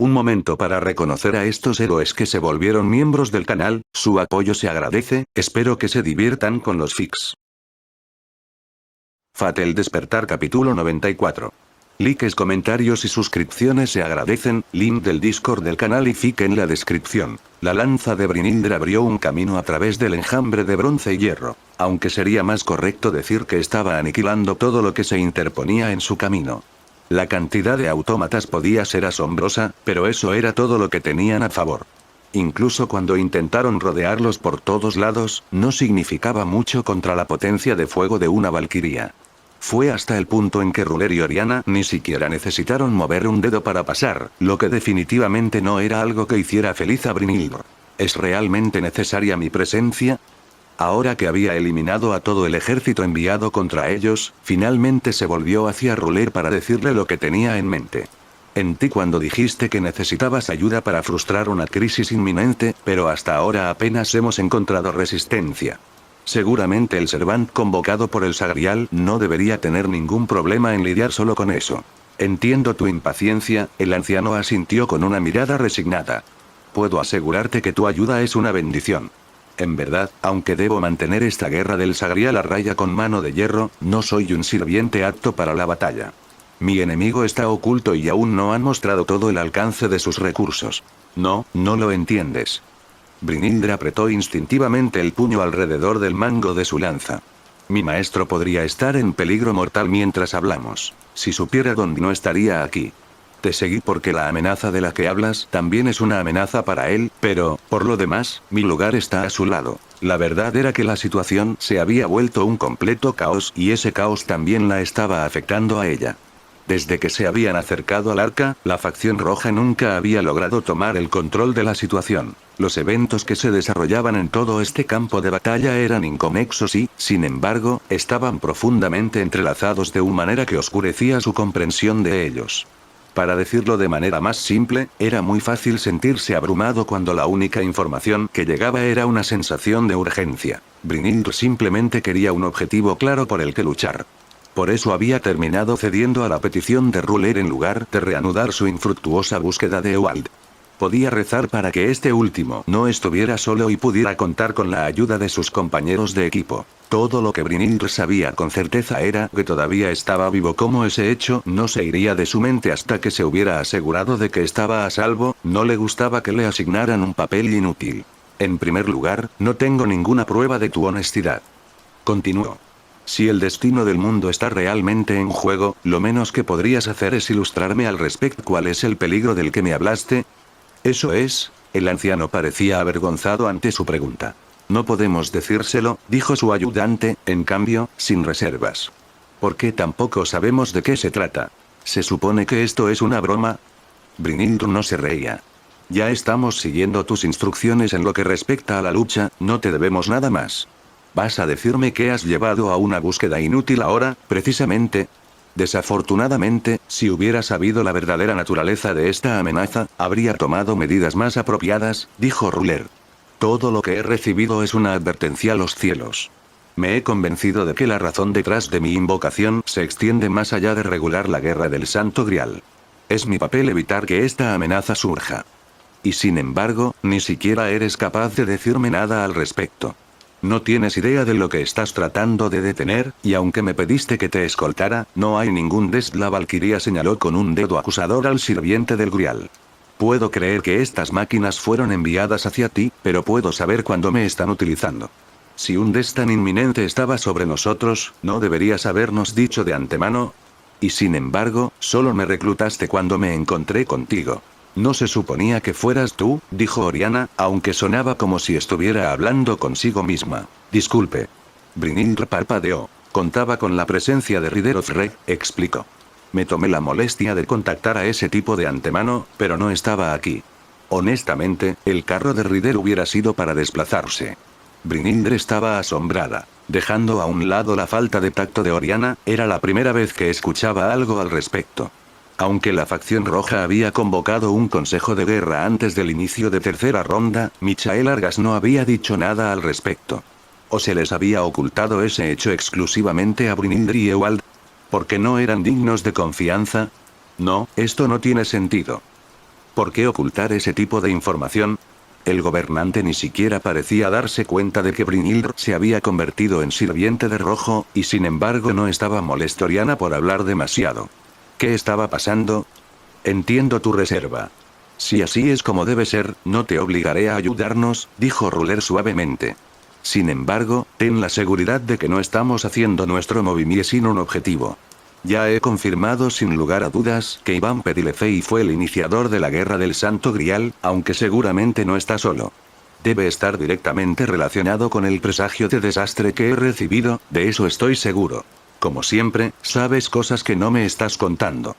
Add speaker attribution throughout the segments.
Speaker 1: Un momento para reconocer a estos héroes que se volvieron miembros del canal, su apoyo se agradece, espero que se diviertan con los fics. Fate el despertar capítulo 94. Likes, comentarios y suscripciones se agradecen, link del Discord del canal y fic en la descripción. La lanza de Brynhildr abrió un camino a través del enjambre de bronce y hierro, aunque sería más correcto decir que estaba aniquilando todo lo que se interponía en su camino. La cantidad de autómatas podía ser asombrosa, pero eso era todo lo que tenían a favor. Incluso cuando intentaron rodearlos por todos lados, no significaba mucho contra la potencia de fuego de una valquiria. Fue hasta el punto en que Ruler y Oriana ni siquiera necesitaron mover un dedo para pasar, lo que definitivamente no era algo que hiciera feliz a Brynhildr. ¿Es realmente necesaria mi presencia? Ahora que había eliminado a todo el ejército enviado contra ellos, finalmente se volvió hacia Ruler para decirle lo que tenía en mente. Entendí cuando dijiste que necesitabas ayuda para frustrar una crisis inminente, pero hasta ahora apenas hemos encontrado resistencia. Seguramente el Servant convocado por el Sagrial no debería tener ningún problema en lidiar solo con eso. Entiendo tu impaciencia, el anciano asintió con una mirada resignada. Puedo asegurarte que tu ayuda es una bendición. En verdad, aunque debo mantener esta guerra del Sagrial a raya con mano de hierro, no soy un sirviente apto para la batalla. Mi enemigo está oculto y aún no han mostrado todo el alcance de sus recursos. No lo entiendes. Brynhildr apretó instintivamente el puño alrededor del mango de su lanza. Mi maestro podría estar en peligro mortal mientras hablamos. Si supiera dónde no estaría aquí. Te seguí porque la amenaza de la que hablas también es una amenaza para él, pero, por lo demás, mi lugar está a su lado. La verdad era que la situación se había vuelto un completo caos y ese caos también la estaba afectando a ella. Desde que se habían acercado al arca, la facción roja nunca había logrado tomar el control de la situación. Los eventos que se desarrollaban en todo este campo de batalla eran inconexos y, sin embargo, estaban profundamente entrelazados de una manera que oscurecía su comprensión de ellos. Para decirlo de manera más simple, era muy fácil sentirse abrumado cuando la única información que llegaba era una sensación de urgencia. Brynhildr simplemente quería un objetivo claro por el que luchar. Por eso había terminado cediendo a la petición de Ruler en lugar de reanudar su infructuosa búsqueda de Ewald. Podía rezar para que este último no estuviera solo y pudiera contar con la ayuda de sus compañeros de equipo. Todo lo que Brynhildr sabía con certeza era que todavía estaba vivo, como ese hecho no se iría de su mente hasta que se hubiera asegurado de que estaba a salvo. No le gustaba que le asignaran un papel inútil. En primer lugar, no tengo ninguna prueba de tu honestidad. Continuó. Si el destino del mundo está realmente en juego, lo menos que podrías hacer es ilustrarme al respecto. ¿Cuál es el peligro del que me hablaste? Eso es, el anciano parecía avergonzado ante su pregunta. No podemos decírselo, dijo su ayudante, en cambio, sin reservas. ¿Por qué tampoco sabemos de qué se trata? ¿Se supone que esto es una broma? Brynhildr no se reía. Ya estamos siguiendo tus instrucciones en lo que respecta a la lucha, no te debemos nada más. ¿Vas a decirme que has llevado a una búsqueda inútil ahora, precisamente? Desafortunadamente, si hubiera sabido la verdadera naturaleza de esta amenaza, habría tomado medidas más apropiadas, dijo Ruler. Todo lo que he recibido es una advertencia a los cielos. Me he convencido de que la razón detrás de mi invocación se extiende más allá de regular la guerra del Santo Grial. Es mi papel evitar que esta amenaza surja. Y sin embargo, ni siquiera eres capaz de decirme nada al respecto. No tienes idea de lo que estás tratando de detener, y aunque me pediste que te escoltara, no hay ningún la valquiria señaló con un dedo acusador al sirviente del Grial. Puedo creer que estas máquinas fueron enviadas hacia ti, pero puedo saber cuándo me están utilizando. Si un tan inminente estaba sobre nosotros, ¿no deberías habernos dicho de antemano? Y sin embargo, solo me reclutaste cuando me encontré contigo. No se suponía que fueras tú, dijo Oriana, aunque sonaba como si estuviera hablando consigo misma. Disculpe. Brynhildr parpadeó. Contaba con la presencia de Rider Ozreg, explicó. Me tomé la molestia de contactar a ese tipo de antemano, pero no estaba aquí. Honestamente, el carro de Rider hubiera sido para desplazarse. Brynhildr estaba asombrada. Dejando a un lado la falta de tacto de Oriana, era la primera vez que escuchaba algo al respecto. Aunque la facción roja había convocado un consejo de guerra antes del inicio de tercera ronda, Michael Argas no había dicho nada al respecto. ¿O se les había ocultado ese hecho exclusivamente a Brynhildr y Ewald? ¿Porque no eran dignos de confianza? No, esto no tiene sentido. ¿Por qué ocultar ese tipo de información? El gobernante ni siquiera parecía darse cuenta de que Brynhildr se había convertido en sirviente de rojo, y sin embargo no estaba molesto Oriana por hablar demasiado. ¿Qué estaba pasando? Entiendo tu reserva. Si así es como debe ser, no te obligaré a ayudarnos, dijo Ruler suavemente. Sin embargo, ten la seguridad de que no estamos haciendo nuestro movimiento sin un objetivo. Ya he confirmado sin lugar a dudas que Iván Pedilefei fue el iniciador de la Guerra del Santo Grial, aunque seguramente no está solo. Debe estar directamente relacionado con el presagio de desastre que he recibido, de eso estoy seguro. Como siempre, sabes cosas que no me estás contando.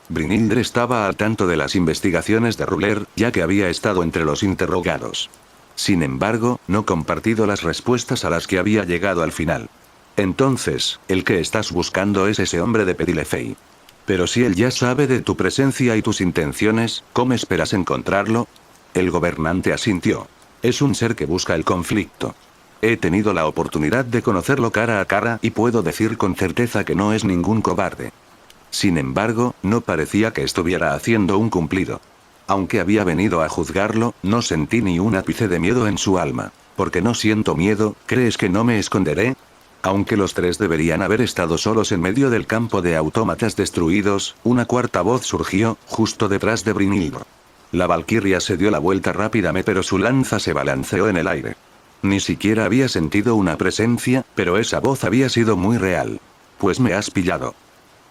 Speaker 1: Brynhildr estaba al tanto de las investigaciones de Ruler, ya que había estado entre los interrogados. Sin embargo, no compartido las respuestas a las que había llegado al final. Entonces, el que estás buscando es ese hombre de Pedilefei. Pero si él ya sabe de tu presencia y tus intenciones, ¿cómo esperas encontrarlo? El gobernante asintió. Es un ser que busca el conflicto. He tenido la oportunidad de conocerlo cara a cara y puedo decir con certeza que no es ningún cobarde. Sin embargo, no parecía que estuviera haciendo un cumplido. Aunque había venido a juzgarlo, no sentí ni un ápice de miedo en su alma. Porque no siento miedo, ¿crees que no me esconderé? Aunque los tres deberían haber estado solos en medio del campo de autómatas destruidos, una cuarta voz surgió, justo detrás de Brynhildr. La valquiria se dio la vuelta rápidamente, pero su lanza se balanceó en el aire. Ni siquiera había sentido una presencia, pero esa voz había sido muy real. Pues me has pillado.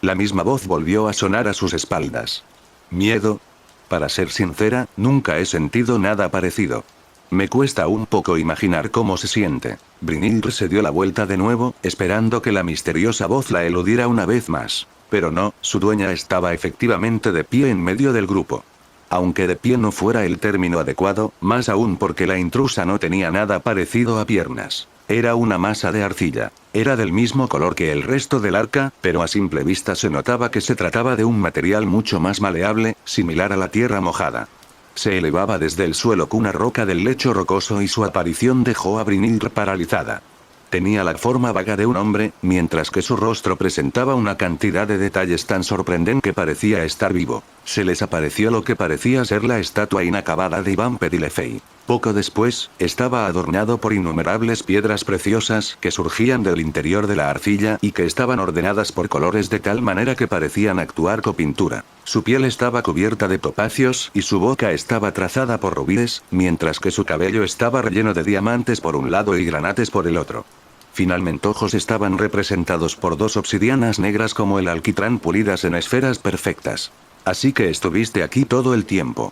Speaker 1: La misma voz volvió a sonar a sus espaldas. ¿Miedo? Para ser sincera, nunca he sentido nada parecido. Me cuesta un poco imaginar cómo se siente. Brynhildr se dio la vuelta de nuevo, esperando que la misteriosa voz la eludiera una vez más. Pero no, su dueña estaba efectivamente de pie en medio del grupo. Aunque de pie no fuera el término adecuado, más aún porque la intrusa no tenía nada parecido a piernas. Era una masa de arcilla. Era del mismo color que el resto del arca, pero a simple vista se notaba que se trataba de un material mucho más maleable, similar a la tierra mojada. Se elevaba desde el suelo con una roca del lecho rocoso y su aparición dejó a Brynhildr paralizada. Tenía la forma vaga de un hombre, mientras que su rostro presentaba una cantidad de detalles tan sorprendente que parecía estar vivo. Se les apareció lo que parecía ser la estatua inacabada de Iván Pedilefei. Poco después, estaba adornado por innumerables piedras preciosas que surgían del interior de la arcilla y que estaban ordenadas por colores de tal manera que parecían actuar con pintura. Su piel estaba cubierta de topacios y su boca estaba trazada por rubíes, mientras que su cabello estaba relleno de diamantes por un lado y granates por el otro. Finalmente ojos estaban representados por dos obsidianas negras como el alquitrán pulidas en esferas perfectas. Así que estuviste aquí todo el tiempo.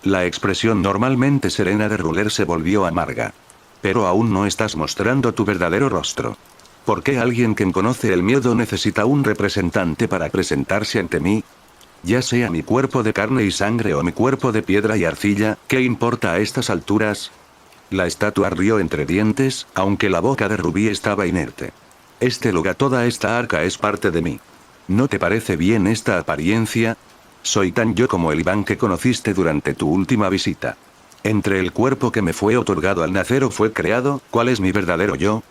Speaker 1: La expresión normalmente serena de Ruler se volvió amarga. Pero aún no estás mostrando tu verdadero rostro. ¿Por qué alguien que conoce el miedo necesita un representante para presentarse ante mí? Ya sea mi cuerpo de carne y sangre o mi cuerpo de piedra y arcilla, ¿qué importa a estas alturas? La estatua rió entre dientes, aunque la boca de Rubí estaba inerte. Este lugar, toda esta arca es parte de mí. ¿No te parece bien esta apariencia? Soy tan yo como el Iván que conociste durante tu última visita. Entre el cuerpo que me fue otorgado al nacer o fue creado, ¿cuál es mi verdadero yo?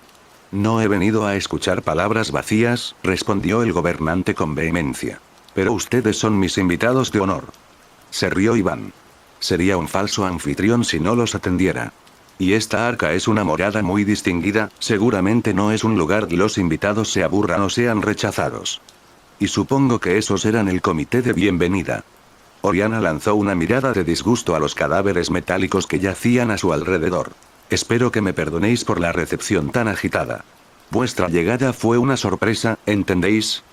Speaker 1: No he venido a escuchar palabras vacías, respondió el gobernante con vehemencia. Pero ustedes son mis invitados de honor. Se rió Iván. Sería un falso anfitrión si no los atendiera. Y esta arca es una morada muy distinguida, seguramente no es un lugar que los invitados se aburran o sean rechazados. Y supongo que esos eran el comité de bienvenida. Oriana lanzó una mirada de disgusto a los cadáveres metálicos que yacían a su alrededor. Espero que me perdonéis por la recepción tan agitada. Vuestra llegada fue una sorpresa, ¿entendéis?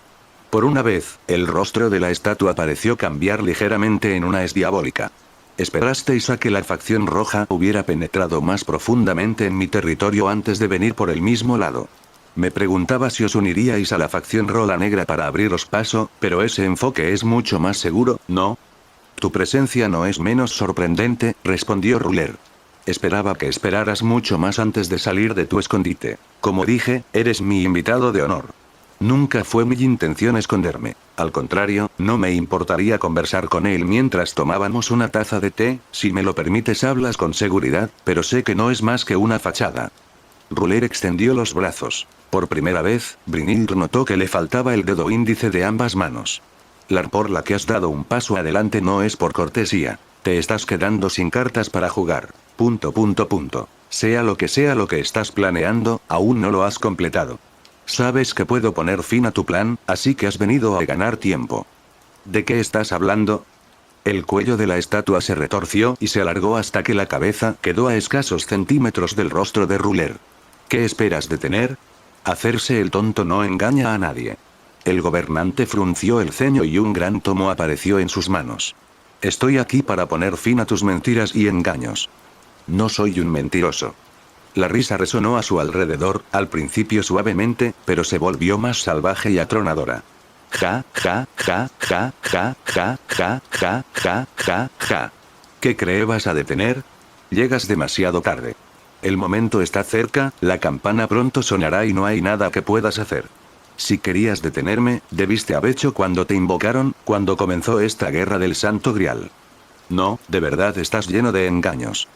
Speaker 1: Por una vez, el rostro de la estatua pareció cambiar ligeramente en una diabólica. ¿Esperasteis a que la facción roja hubiera penetrado más profundamente en mi territorio antes de venir por el mismo lado? Me preguntaba si os uniríais a la facción Rola Negra para abriros paso, pero ese enfoque es mucho más seguro, ¿no? Tu presencia no es menos sorprendente, respondió Ruler. Esperaba que esperaras mucho más antes de salir de tu escondite. Como dije, eres mi invitado de honor. Nunca fue mi intención esconderme. Al contrario, no me importaría conversar con él mientras tomábamos una taza de té, si me lo permites hablas con seguridad, pero sé que no es más que una fachada. Ruler extendió los brazos. Por primera vez, Brynhildr notó que le faltaba el dedo índice de ambas manos. Por la que has dado un paso adelante no es por cortesía. Te estás quedando sin cartas para jugar. ... Sea lo que estás planeando, aún no lo has completado. Sabes que puedo poner fin a tu plan, así que has venido a ganar tiempo. ¿De qué estás hablando? El cuello de la estatua se retorció y se alargó hasta que la cabeza quedó a escasos centímetros del rostro de Ruler. ¿Qué esperas detener? Hacerse el tonto no engaña a nadie. El gobernante frunció el ceño y un gran tomo apareció en sus manos. Estoy aquí para poner fin a tus mentiras y engaños. No soy un mentiroso. La risa resonó a su alrededor, al principio suavemente, pero se volvió más salvaje y atronadora. Ja, ja, ja, ja, ja, ja, ja, ja, ja, ja, ja. ¿Qué crees vas a detener? Llegas demasiado tarde. El momento está cerca, la campana pronto sonará y no hay nada que puedas hacer. Si querías detenerme, debiste haber hecho cuando te invocaron, cuando comenzó esta guerra del Santo Grial. No, de verdad estás lleno de engaños.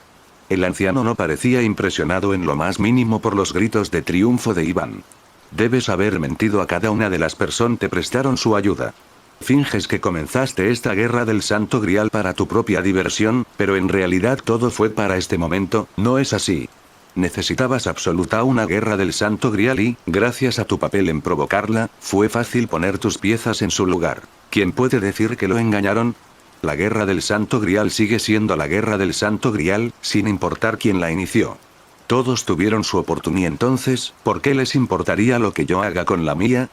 Speaker 1: El anciano no parecía impresionado en lo más mínimo por los gritos de triunfo de Iván. Debes haber mentido a cada una de las personas que te prestaron su ayuda. Finges que comenzaste esta guerra del Santo Grial para tu propia diversión, pero en realidad todo fue para este momento, ¿no es así? Necesitabas absoluta una guerra del Santo Grial y, gracias a tu papel en provocarla, fue fácil poner tus piezas en su lugar. ¿Quién puede decir que lo engañaron? La guerra del Santo Grial sigue siendo la guerra del Santo Grial, sin importar quién la inició. Todos tuvieron su oportunidad entonces, ¿por qué les importaría lo que yo haga con la mía?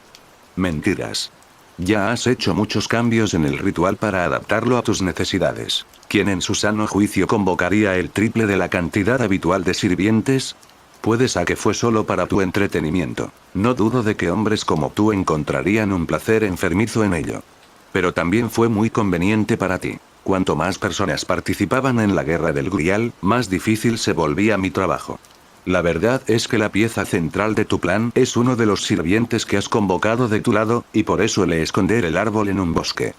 Speaker 1: Mentiras. Ya has hecho muchos cambios en el ritual para adaptarlo a tus necesidades. ¿Quién en su sano juicio convocaría el triple de la cantidad habitual de sirvientes? Puedes a que fue solo para tu entretenimiento. No dudo de que hombres como tú encontrarían un placer enfermizo en ello. Pero también fue muy conveniente para ti. Cuanto más personas participaban en la guerra del Grial, más difícil se volvía mi trabajo. La verdad es que la pieza central de tu plan es uno de los sirvientes que has convocado de tu lado, y por eso le esconder el árbol en un bosque. ...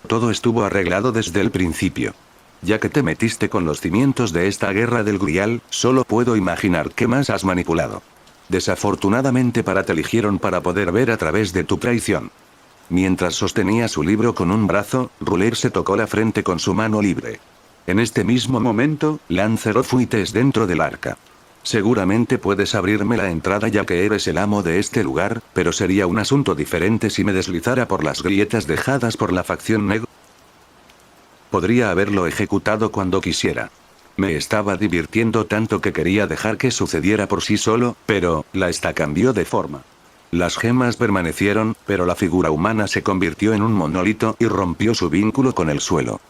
Speaker 1: Todo estuvo arreglado desde el principio. Ya que te metiste con los cimientos de esta guerra del Grial, solo puedo imaginar qué más has manipulado. Desafortunadamente te eligieron para poder ver a través de tu traición. Mientras sostenía su libro con un brazo, Ruler se tocó la frente con su mano libre. En este mismo momento, Lanzarote fuites dentro del arca. Seguramente puedes abrirme la entrada ya que eres el amo de este lugar, pero sería un asunto diferente si me deslizara por las grietas dejadas por la facción negra. Podría haberlo ejecutado cuando quisiera. Me estaba divirtiendo tanto que quería dejar que sucediera por sí solo, pero, la esta cambió de forma. Las gemas permanecieron, pero la figura humana se convirtió en un monolito y rompió su vínculo con el suelo.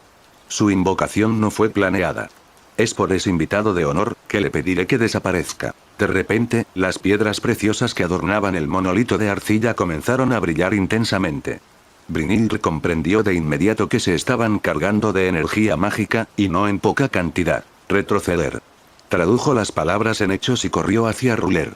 Speaker 1: Su invocación no fue planeada. Es por ese invitado de honor, que le pediré que desaparezca. De repente, las piedras preciosas que adornaban el monolito de arcilla comenzaron a brillar intensamente. Brynhilde comprendió de inmediato que se estaban cargando de energía mágica, y no en poca cantidad. Retroceder. Tradujo las palabras en hechos y corrió hacia Ruler.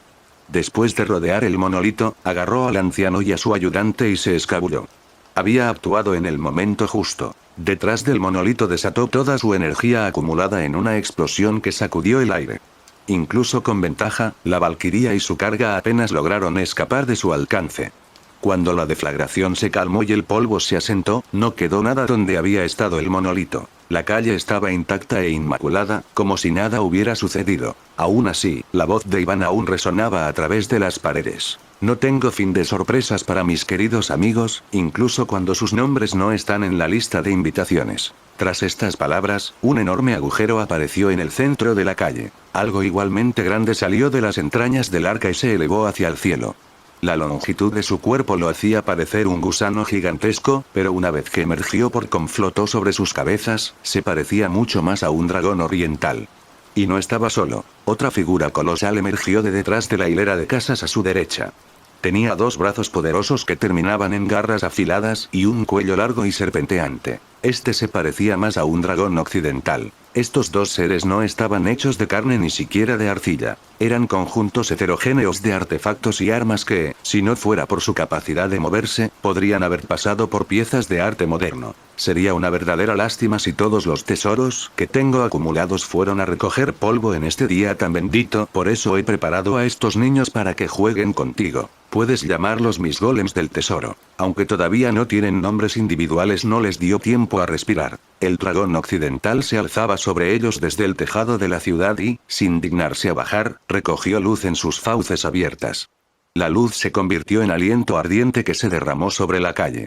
Speaker 1: Después de rodear el monolito, agarró al anciano y a su ayudante y se escabulló. Había actuado en el momento justo. Detrás del monolito desató toda su energía acumulada en una explosión que sacudió el aire. Incluso con ventaja, la valquiria y su carga apenas lograron escapar de su alcance. Cuando la deflagración se calmó y el polvo se asentó, no quedó nada donde había estado el monolito. La calle estaba intacta e inmaculada, como si nada hubiera sucedido. Aún así, la voz de Iván aún resonaba a través de las paredes. No tengo fin de sorpresas para mis queridos amigos, incluso cuando sus nombres no están en la lista de invitaciones. Tras estas palabras, un enorme agujero apareció en el centro de la calle. Algo igualmente grande salió de las entrañas del arca y se elevó hacia el cielo. La longitud de su cuerpo lo hacía parecer un gusano gigantesco, pero una vez que emergió flotó sobre sus cabezas, se parecía mucho más a un dragón oriental. Y no estaba solo. Otra figura colosal emergió de detrás de la hilera de casas a su derecha. Tenía dos brazos poderosos que terminaban en garras afiladas y un cuello largo y serpenteante. Este se parecía más a un dragón occidental. Estos dos seres no estaban hechos de carne ni siquiera de arcilla. Eran conjuntos heterogéneos de artefactos y armas que, si no fuera por su capacidad de moverse, podrían haber pasado por piezas de arte moderno. Sería una verdadera lástima si todos los tesoros que tengo acumulados fueron a recoger polvo en este día tan bendito. Por eso he preparado a estos niños para que jueguen contigo. Puedes llamarlos mis golems del tesoro. Aunque todavía no tienen nombres individuales, no les dio tiempo a respirar. El dragón occidental se alzaba sobre ellos desde el tejado de la ciudad y, sin dignarse a bajar, recogió luz en sus fauces abiertas. La luz se convirtió en aliento ardiente que se derramó sobre la calle.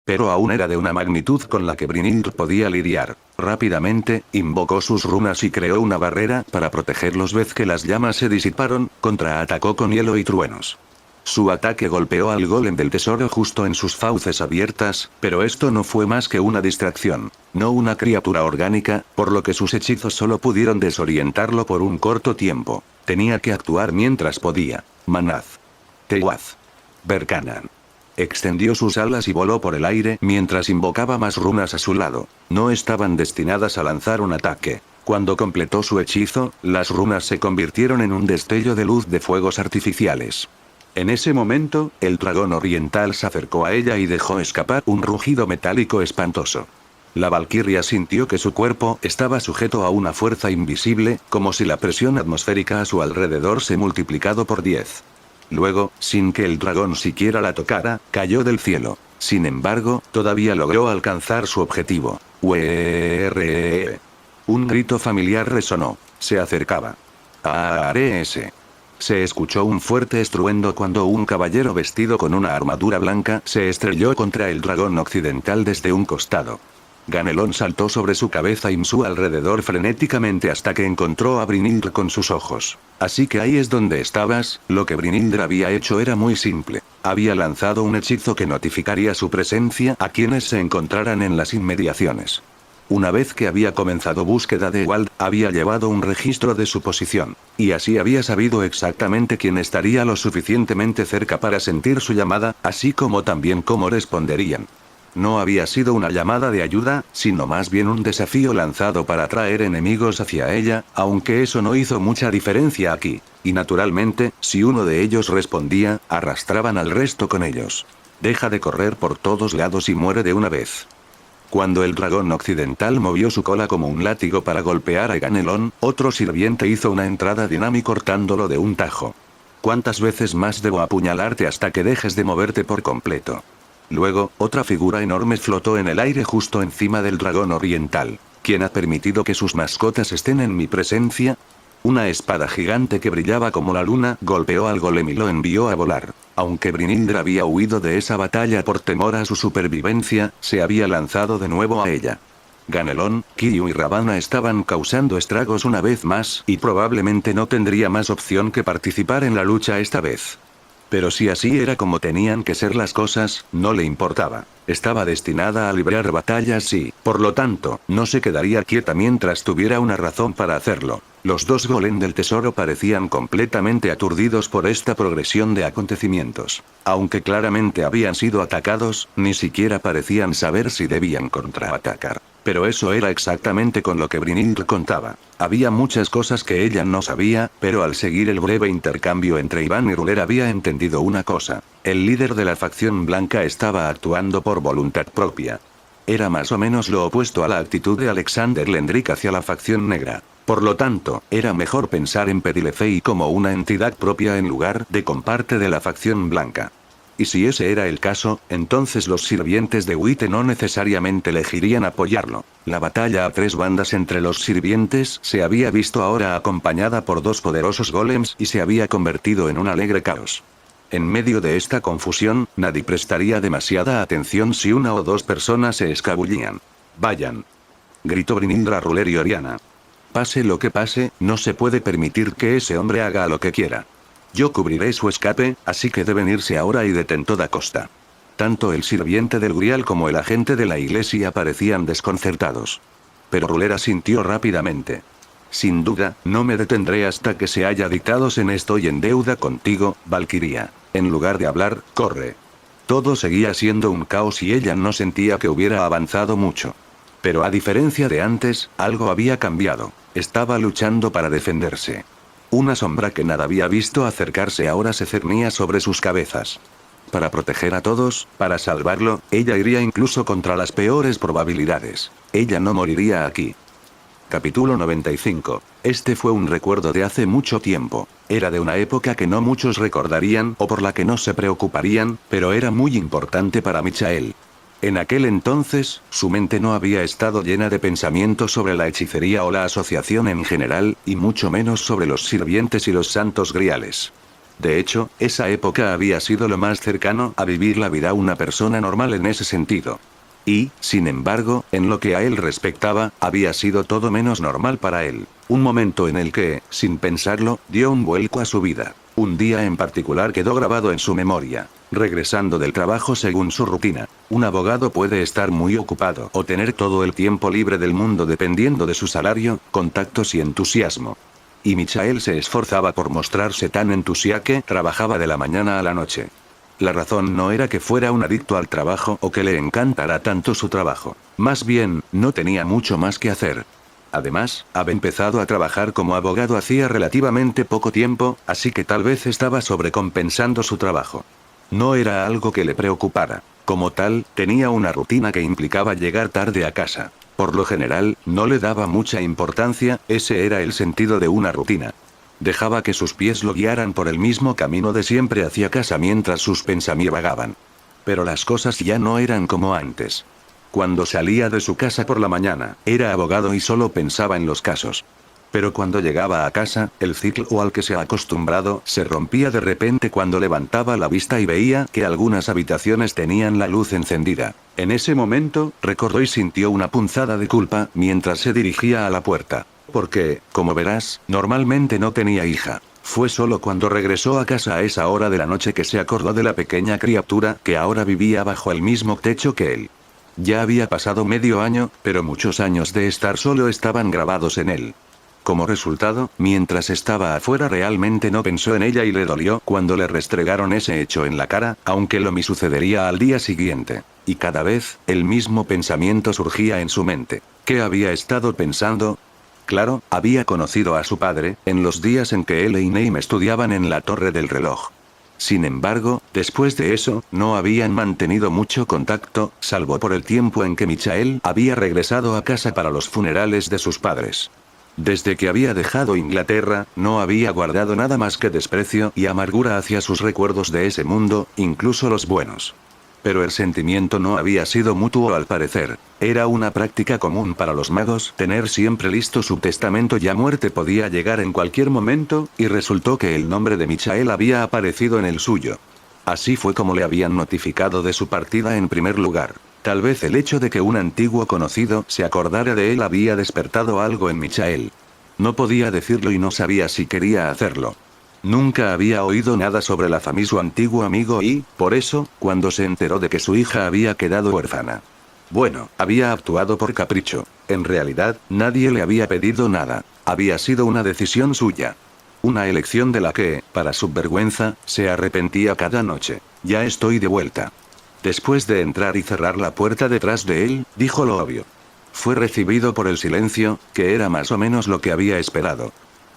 Speaker 1: Pero aún era de una magnitud con la que Brynhilde podía lidiar. Rápidamente, invocó sus runas y creó una barrera para protegerlos. Vez que las llamas se disiparon, contraatacó con hielo y truenos. Su ataque golpeó al golem del tesoro justo en sus fauces abiertas, pero esto no fue más que una distracción, no una criatura orgánica, por lo que sus hechizos solo pudieron desorientarlo por un corto tiempo. Tenía que actuar mientras podía. Manaz. Tewaz. Berkanan. Extendió sus alas y voló por el aire mientras invocaba más runas a su lado. No estaban destinadas a lanzar un ataque. Cuando completó su hechizo, las runas se convirtieron en un destello de luz de fuegos artificiales. En ese momento, el dragón oriental se acercó a ella y dejó escapar un rugido metálico espantoso. La valquiria sintió que su cuerpo estaba sujeto a una fuerza invisible, como si la presión atmosférica a su alrededor se multiplicado por 10. Luego, sin que el dragón siquiera la tocara, cayó del cielo. Sin embargo, todavía logró alcanzar su objetivo. ¡Uerre! Un grito familiar resonó. Se acercaba. ¡Ares! Se escuchó un fuerte estruendo cuando un caballero vestido con una armadura blanca se estrelló contra el dragón occidental desde un costado. Ganelón saltó sobre su cabeza y su alrededor frenéticamente hasta que encontró a Brynhilde con sus ojos. Así que ahí es donde estabas. Lo que Brynhilde había hecho era muy simple. Había lanzado un hechizo que notificaría su presencia a quienes se encontraran en las inmediaciones. Una vez que había comenzado búsqueda de Ewald, había llevado un registro de su posición, y así había sabido exactamente quién estaría lo suficientemente cerca para sentir su llamada, así como también cómo responderían. No había sido una llamada de ayuda, sino más bien un desafío lanzado para atraer enemigos hacia ella, aunque eso no hizo mucha diferencia aquí. Y naturalmente, si uno de ellos respondía, arrastraban al resto con ellos. Deja de correr por todos lados y muere de una vez. Cuando el dragón occidental movió su cola como un látigo para golpear a Ganelón, otro sirviente hizo una entrada dinámica cortándolo de un tajo. ¿Cuántas veces más debo apuñalarte hasta que dejes de moverte por completo? Luego, otra figura enorme flotó en el aire justo encima del dragón oriental. ¿Quién ha permitido que sus mascotas estén en mi presencia? Una espada gigante que brillaba como la luna golpeó al golem y lo envió a volar. Aunque Brynhilde había huido de esa batalla por temor a su supervivencia, se había lanzado de nuevo a ella. Ganelón, Kiryu y Ravana estaban causando estragos una vez más, y probablemente no tendría más opción que participar en la lucha esta vez. Pero si así era como tenían que ser las cosas, no le importaba. Estaba destinada a librar batallas y, por lo tanto, no se quedaría quieta mientras tuviera una razón para hacerlo. Los dos golem del tesoro parecían completamente aturdidos por esta progresión de acontecimientos. Aunque claramente habían sido atacados, ni siquiera parecían saber si debían contraatacar. Pero eso era exactamente con lo que Brynhilde contaba. Había muchas cosas que ella no sabía, pero al seguir el breve intercambio entre Iván y Ruler había entendido una cosa. El líder de la facción blanca estaba actuando por voluntad propia. Era más o menos lo opuesto a la actitud de Alexander Lendrick hacia la facción negra. Por lo tanto, era mejor pensar en Perilefei como una entidad propia en lugar de como parte de la facción blanca. Y si ese era el caso, entonces los sirvientes de Witte no necesariamente elegirían apoyarlo. La batalla a tres bandas entre los sirvientes se había visto ahora acompañada por dos poderosos golems y se había convertido en un alegre caos. En medio de esta confusión, nadie prestaría demasiada atención si una o dos personas se escabullían. «Vayan», gritó Brynhilde a Ruler y Oriana. «Pase lo que pase, no se puede permitir que ese hombre haga lo que quiera. Yo cubriré su escape, así que deben irse ahora y de toda costa». Tanto el sirviente del Grial como el agente de la iglesia parecían desconcertados. Pero Ruler asintió rápidamente. «Sin duda, no me detendré hasta que se haya dictado en estoy en deuda contigo, Valquiria. En lugar de hablar, corre». Todo seguía siendo un caos y ella no sentía que hubiera avanzado mucho. Pero a diferencia de antes, algo había cambiado. Estaba luchando para defenderse. Una sombra que nada había visto acercarse ahora se cernía sobre sus cabezas. Para proteger a todos, para salvarlo, ella iría incluso contra las peores probabilidades. Ella no moriría aquí. Capítulo 95. Este fue un recuerdo de hace mucho tiempo. Era de una época que no muchos recordarían o por la que no se preocuparían, pero era muy importante para Michael. En aquel entonces, su mente no había estado llena de pensamientos sobre la hechicería o la asociación en general, y mucho menos sobre los sirvientes y los santos griales. De hecho, esa época había sido lo más cercano a vivir la vida una persona normal en ese sentido. Y, sin embargo, en lo que a él respectaba, había sido todo menos normal para él. Un momento en el que, sin pensarlo, dio un vuelco a su vida. Un día en particular quedó grabado en su memoria. Regresando del trabajo según su rutina. Un abogado puede estar muy ocupado o tener todo el tiempo libre del mundo dependiendo de su salario, contactos y entusiasmo. Y Michael se esforzaba por mostrarse tan entusiasta que trabajaba de la mañana a la noche. La razón no era que fuera un adicto al trabajo o que le encantara tanto su trabajo. Más bien, no tenía mucho más que hacer. Además, había empezado a trabajar como abogado hacía relativamente poco tiempo, así que tal vez estaba sobrecompensando su trabajo. No era algo que le preocupara. Como tal, tenía una rutina que implicaba llegar tarde a casa. Por lo general, no le daba mucha importancia, ese era el sentido de una rutina. Dejaba que sus pies lo guiaran por el mismo camino de siempre hacia casa mientras sus pensamientos vagaban. Pero las cosas ya no eran como antes. Cuando salía de su casa por la mañana, era abogado y solo pensaba en los casos. Pero cuando llegaba a casa, el ciclo al que se ha acostumbrado se rompía de repente cuando levantaba la vista y veía que algunas habitaciones tenían la luz encendida. En ese momento, recordó y sintió una punzada de culpa mientras se dirigía a la puerta. Porque, como verás, normalmente no tenía hija. Fue solo cuando regresó a casa a esa hora de la noche que se acordó de la pequeña criatura que ahora vivía bajo el mismo techo que él. Ya había pasado medio año, pero muchos años de estar solo estaban grabados en él. Como resultado, mientras estaba afuera realmente no pensó en ella y le dolió cuando le restregaron ese hecho en la cara, aunque lo mismo sucedería al día siguiente. Y cada vez, el mismo pensamiento surgía en su mente. ¿Qué había estado pensando? Claro, había conocido a su padre, en los días en que él y Naim estudiaban en la torre del reloj. Sin embargo, después de eso, no habían mantenido mucho contacto, salvo por el tiempo en que Michael había regresado a casa para los funerales de sus padres. Desde que había dejado Inglaterra, no había guardado nada más que desprecio y amargura hacia sus recuerdos de ese mundo, incluso los buenos. Pero el sentimiento no había sido mutuo al parecer. Era una práctica común para los magos tener siempre listo su testamento, ya muerte podía llegar en cualquier momento, y resultó que el nombre de Michael había aparecido en el suyo. Así fue como le habían notificado de su partida en primer lugar. Tal vez el hecho de que un antiguo conocido se acordara de él había despertado algo en Michael. No podía decirlo y no sabía si quería hacerlo. Nunca había oído nada sobre la familia de su antiguo amigo y, por eso, cuando se enteró de que su hija había quedado huérfana. Bueno, había actuado por capricho. En realidad, nadie le había pedido nada. Había sido una decisión suya. Una elección de la que, para su vergüenza, se arrepentía cada noche. Ya estoy de vuelta. Después de entrar y cerrar la puerta detrás de él, dijo lo obvio. Fue recibido por el silencio, que era más o menos lo que había esperado.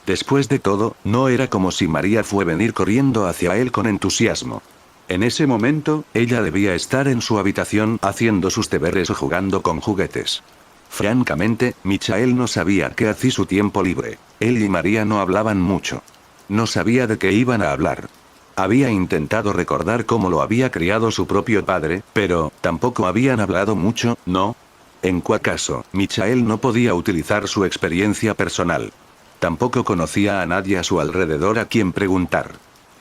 Speaker 1: Después de todo, no era como si María fue venir corriendo hacia él con entusiasmo. En ese momento, ella debía estar en su habitación haciendo sus deberes o jugando con juguetes. Francamente, Michael no sabía qué hacía su tiempo libre. Él y María no hablaban mucho. No sabía de qué iban a hablar. Había intentado recordar cómo lo había criado su propio padre, pero tampoco habían hablado mucho, ¿no? En cualquier caso, Michael no podía utilizar su experiencia personal. Tampoco conocía a nadie a su alrededor a quien preguntar.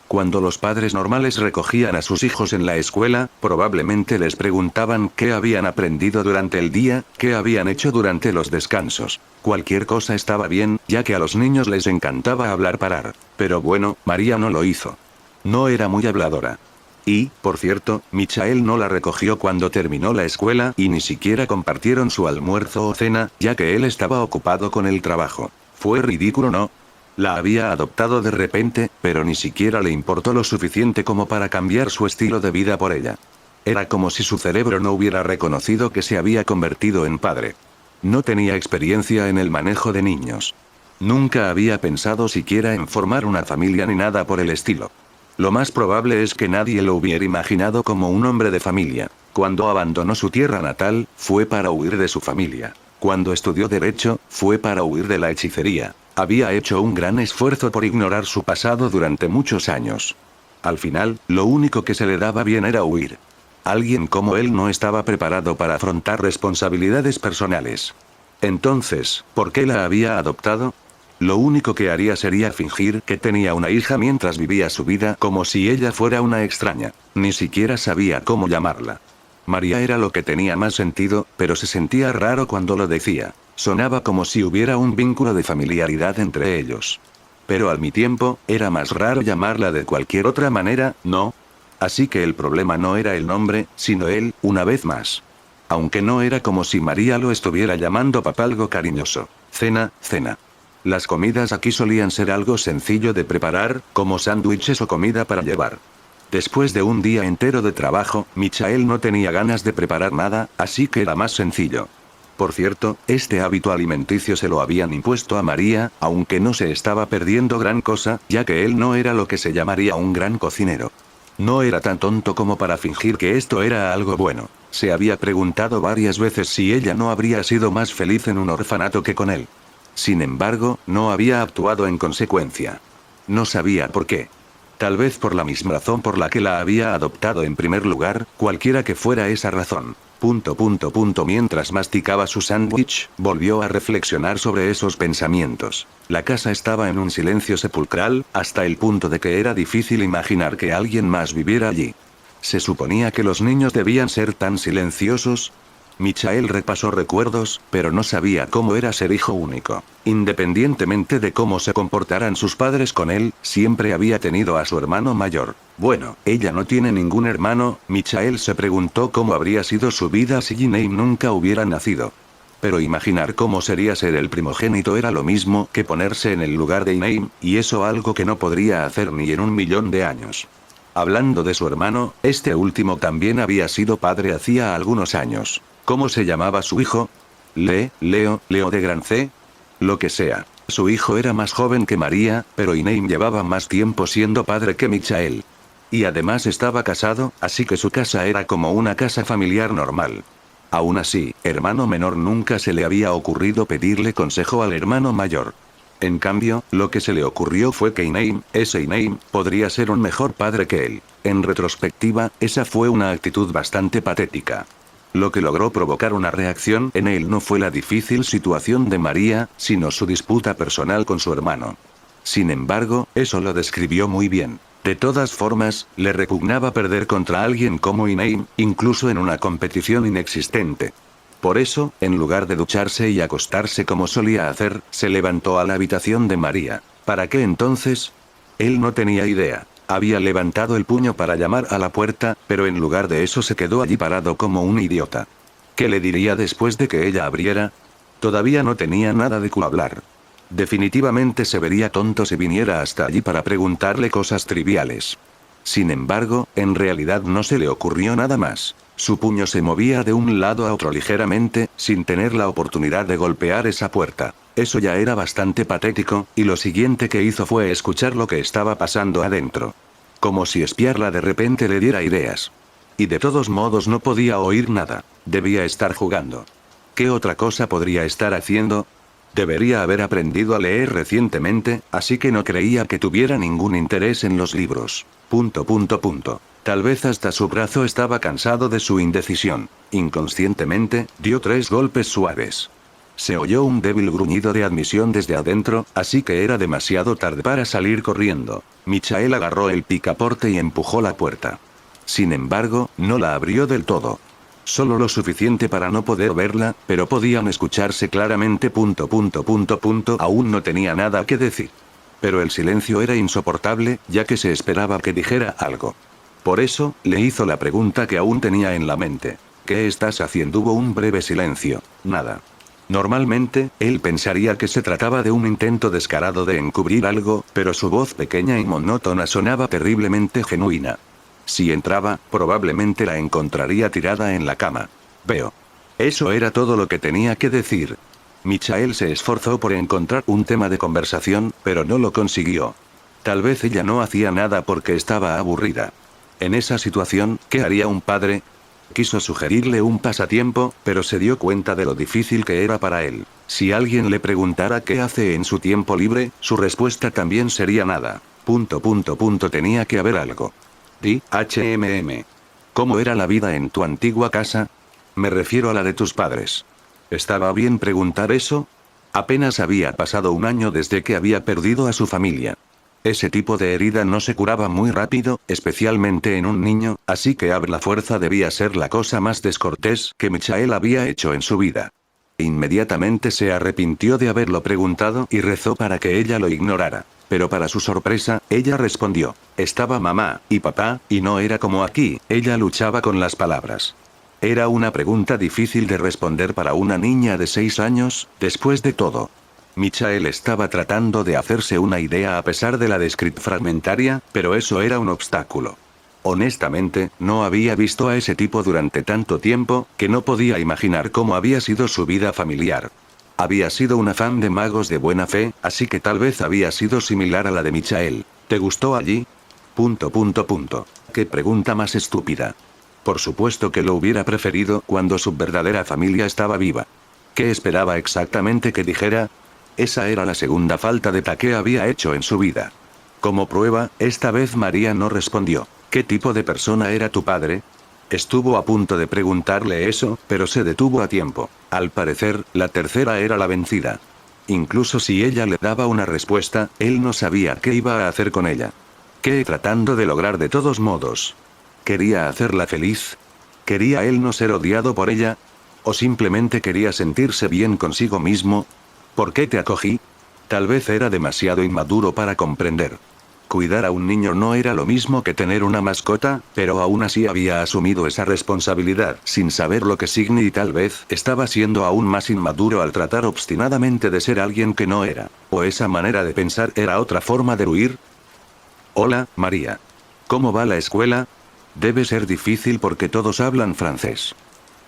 Speaker 1: Cuando los padres normales recogían a sus hijos en la escuela, probablemente les preguntaban qué habían aprendido durante el día, qué habían hecho durante los descansos. Cualquier cosa estaba bien, ya que a los niños les encantaba hablar parar. Pero bueno, María no lo hizo. No era muy habladora. Y, por cierto, Michael no la recogió cuando terminó la escuela y ni siquiera compartieron su almuerzo o cena, ya que él estaba ocupado con el trabajo. Fue ridículo, ¿no? La había adoptado de repente, pero ni siquiera le importó lo suficiente como para cambiar su estilo de vida por ella. Era como si su cerebro no hubiera reconocido que se había convertido en padre. No tenía experiencia en el manejo de niños. Nunca había pensado siquiera en formar una familia ni nada por el estilo. Lo más probable es que nadie lo hubiera imaginado como un hombre de familia. Cuando abandonó su tierra natal, fue para huir de su familia. Cuando estudió Derecho, fue para huir de la hechicería. Había hecho un gran esfuerzo por ignorar su pasado durante muchos años. Al final, lo único que se le daba bien era huir. Alguien como él no estaba preparado para afrontar responsabilidades personales. Entonces, ¿por qué la había adoptado? Lo único que haría sería fingir que tenía una hija mientras vivía su vida como si ella fuera una extraña. Ni siquiera sabía cómo llamarla. María era lo que tenía más sentido, pero se sentía raro cuando lo decía. Sonaba como si hubiera un vínculo de familiaridad entre ellos. Pero al mismo tiempo, era más raro llamarla de cualquier otra manera, ¿no? Así que el problema no era el nombre, sino él, una vez más. Aunque no era como si María lo estuviera llamando papá algo cariñoso. Cena, cena. Las comidas aquí solían ser algo sencillo de preparar, como sándwiches o comida para llevar. Después de un día entero de trabajo, Michael no tenía ganas de preparar nada, así que era más sencillo. Por cierto, este hábito alimenticio se lo habían impuesto a María, aunque no se estaba perdiendo gran cosa, ya que él no era lo que se llamaría un gran cocinero. No era tan tonto como para fingir que esto era algo bueno. Se había preguntado varias veces si ella no habría sido más feliz en un orfanato que con él. Sin embargo, no había actuado en consecuencia. No sabía por qué. Tal vez por la misma razón por la que la había adoptado en primer lugar, cualquiera que fuera esa razón. Mientras masticaba su sándwich, volvió a reflexionar sobre esos pensamientos. La casa estaba en un silencio sepulcral, hasta el punto de que era difícil imaginar que alguien más viviera allí. ¿Se suponía que los niños debían ser tan silenciosos? Michael repasó recuerdos, pero no sabía cómo era ser hijo único. Independientemente de cómo se comportaran sus padres con él, siempre había tenido a su hermano mayor. Bueno, ella no tiene ningún hermano. Michael se preguntó cómo habría sido su vida si Ginny nunca hubiera nacido. Pero imaginar cómo sería ser el primogénito era lo mismo que ponerse en el lugar de Ginny, y eso algo que no podría hacer ni en 1.000.000 de años. Hablando de su hermano, este último también había sido padre hacía algunos años. ¿Cómo se llamaba su hijo? Leo de Gran C. Lo que sea. Su hijo era más joven que María, pero Ginny llevaba más tiempo siendo padre que Michael. Y además estaba casado, así que su casa era como una casa familiar normal. Aún así, hermano menor nunca se le había ocurrido pedirle consejo al hermano mayor. En cambio, lo que se le ocurrió fue que Ginny podría ser un mejor padre que él. En retrospectiva, esa fue una actitud bastante patética. Lo que logró provocar una reacción en él no fue la difícil situación de María, sino su disputa personal con su hermano. Sin embargo, eso lo describió muy bien. De todas formas, le repugnaba perder contra alguien como Ginny, incluso en una competición inexistente. Por eso, en lugar de ducharse y acostarse como solía hacer, se levantó a la habitación de María. ¿Para qué entonces? Él no tenía idea. Había levantado el puño para llamar a la puerta, pero en lugar de eso se quedó allí parado como un idiota. ¿Qué le diría después de que ella abriera? Todavía no tenía nada de qué hablar. Definitivamente se vería tonto si viniera hasta allí para preguntarle cosas triviales. Sin embargo, en realidad no se le ocurrió nada más. Su puño se movía de un lado a otro ligeramente, sin tener la oportunidad de golpear esa puerta. Eso ya era bastante patético, y lo siguiente que hizo fue escuchar lo que estaba pasando adentro. Como si espiarla de repente le diera ideas. Y de todos modos no podía oír nada. Debía estar jugando. ¿Qué otra cosa podría estar haciendo? Debería haber aprendido a leer recientemente, así que no creía que tuviera ningún interés en los libros. Tal vez hasta su brazo estaba cansado de su indecisión. Inconscientemente, dio 3 golpes suaves. Se oyó un débil gruñido de admisión desde adentro, así que era demasiado tarde para salir corriendo. Michael agarró el picaporte y empujó la puerta. Sin embargo, no la abrió del todo. Solo lo suficiente para no poder verla, pero podían escucharse claramente. Aún no tenía nada que decir. Pero el silencio era insoportable, ya que se esperaba que dijera algo. Por eso, le hizo la pregunta que aún tenía en la mente. ¿Qué estás haciendo? Hubo un breve silencio. Nada. Normalmente, él pensaría que se trataba de un intento descarado de encubrir algo, pero su voz pequeña y monótona sonaba terriblemente genuina. Si entraba, probablemente la encontraría tirada en la cama. Veo. Eso era todo lo que tenía que decir. Michael se esforzó por encontrar un tema de conversación, pero no lo consiguió. Tal vez ella no hacía nada porque estaba aburrida. En esa situación, ¿qué haría un padre? Quiso sugerirle un pasatiempo, pero se dio cuenta de lo difícil que era para él. Si alguien le preguntara qué hace en su tiempo libre, su respuesta también sería nada. Tenía que haber algo. ¿Cómo era la vida en tu antigua casa? Me refiero a la de tus padres. ¿Estaba bien preguntar eso? Apenas había pasado un año desde que había perdido a su familia. Ese tipo de herida no se curaba muy rápido, especialmente en un niño, así que la fuerza debía ser la cosa más descortés que Michael había hecho en su vida. Inmediatamente se arrepintió de haberlo preguntado y rezó para que ella lo ignorara. Pero para su sorpresa, ella respondió. Estaba mamá y papá, y no era como aquí, ella luchaba con las palabras. Era una pregunta difícil de responder para una niña de 6 años, después de todo. Michael estaba tratando de hacerse una idea a pesar de la descripción fragmentaria, pero eso era un obstáculo. Honestamente, no había visto a ese tipo durante tanto tiempo, que no podía imaginar cómo había sido su vida familiar. Había sido una fan de magos de buena fe, así que tal vez había sido similar a la de Michael. ¿Te gustó allí? ¿Qué pregunta más estúpida? Por supuesto que lo hubiera preferido cuando su verdadera familia estaba viva. ¿Qué esperaba exactamente que dijera? Esa era la segunda falta de tacto que había hecho en su vida. Como prueba, esta vez María no respondió. ¿Qué tipo de persona era tu padre? Estuvo a punto de preguntarle eso, pero se detuvo a tiempo. Al parecer, la tercera era la vencida. Incluso si ella le daba una respuesta, él no sabía qué iba a hacer con ella. ¿Qué tratando de lograr de todos modos? ¿Quería hacerla feliz? ¿Quería él no ser odiado por ella? ¿O simplemente quería sentirse bien consigo mismo? ¿Por qué te acogí? Tal vez era demasiado inmaduro para comprender. Cuidar a un niño no era lo mismo que tener una mascota, pero aún así había asumido esa responsabilidad sin saber lo que significaba y tal vez estaba siendo aún más inmaduro al tratar obstinadamente de ser alguien que no era. ¿O esa manera de pensar era otra forma de huir? Hola, María. ¿Cómo va la escuela? Debe ser difícil porque todos hablan francés.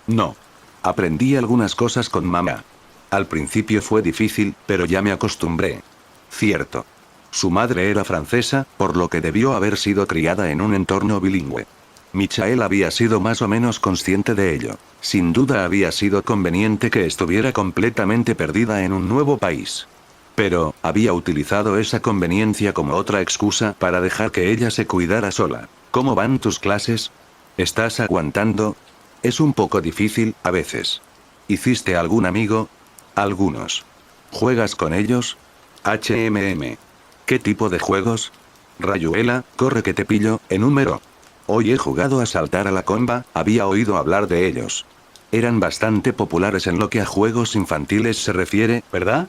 Speaker 1: No. Aprendí algunas cosas con mamá. Al principio fue difícil, pero ya me acostumbré. Cierto. Su madre era francesa, por lo que debió haber sido criada en un entorno bilingüe. Michael había sido más o menos consciente de ello. Sin duda había sido conveniente que estuviera completamente perdida en un nuevo país. Pero, había utilizado esa conveniencia como otra excusa para dejar que ella se cuidara sola. ¿Cómo van tus clases? ¿Estás aguantando? Es un poco difícil, a veces. ¿Hiciste algún amigo? Algunos. ¿Juegas con ellos? ¿Qué tipo de juegos? Rayuela, corre que te pillo, número. Hoy he jugado a saltar a la comba, había oído hablar de ellos. Eran bastante populares en lo que a juegos infantiles se refiere, ¿verdad?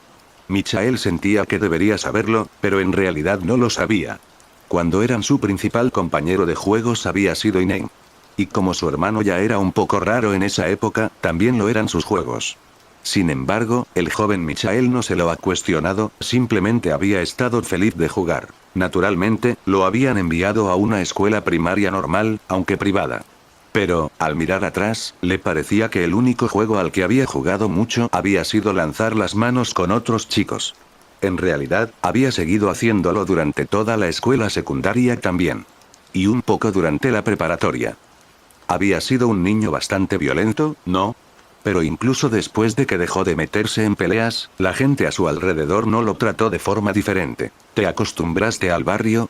Speaker 1: Michael sentía que debería saberlo, pero en realidad no lo sabía. Cuando eran su principal compañero de juegos había sido Inen. Y como su hermano ya era un poco raro en esa época, también lo eran sus juegos. Sin embargo, el joven Michael no se lo ha cuestionado, simplemente había estado feliz de jugar. Naturalmente, lo habían enviado a una escuela primaria normal, aunque privada. Pero, al mirar atrás, le parecía que el único juego al que había jugado mucho había sido lanzar las manos con otros chicos. En realidad, había seguido haciéndolo durante toda la escuela secundaria también. Y un poco durante la preparatoria. Había sido un niño bastante violento, ¿no? Pero incluso después de que dejó de meterse en peleas, la gente a su alrededor no lo trató de forma diferente. ¿Te acostumbraste al barrio?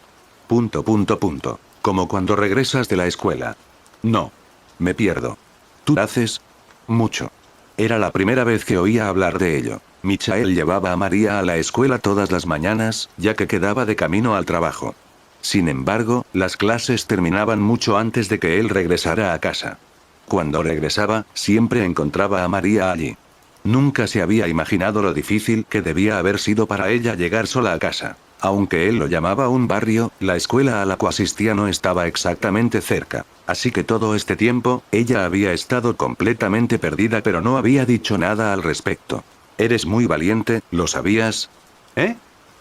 Speaker 1: Como cuando regresas de la escuela. No. Me pierdo. ¿Tú haces? Mucho. Era la primera vez que oía hablar de ello. Michael llevaba a María a la escuela todas las mañanas, ya que quedaba de camino al trabajo. Sin embargo, las clases terminaban mucho antes de que él regresara a casa. Cuando regresaba, siempre encontraba a María allí. Nunca se había imaginado lo difícil que debía haber sido para ella llegar sola a casa. Aunque él lo llamaba un barrio, la escuela a la que asistía no estaba exactamente cerca. Así que todo este tiempo, ella había estado completamente perdida pero no había dicho nada al respecto. Eres muy valiente, ¿lo sabías? ¿Eh?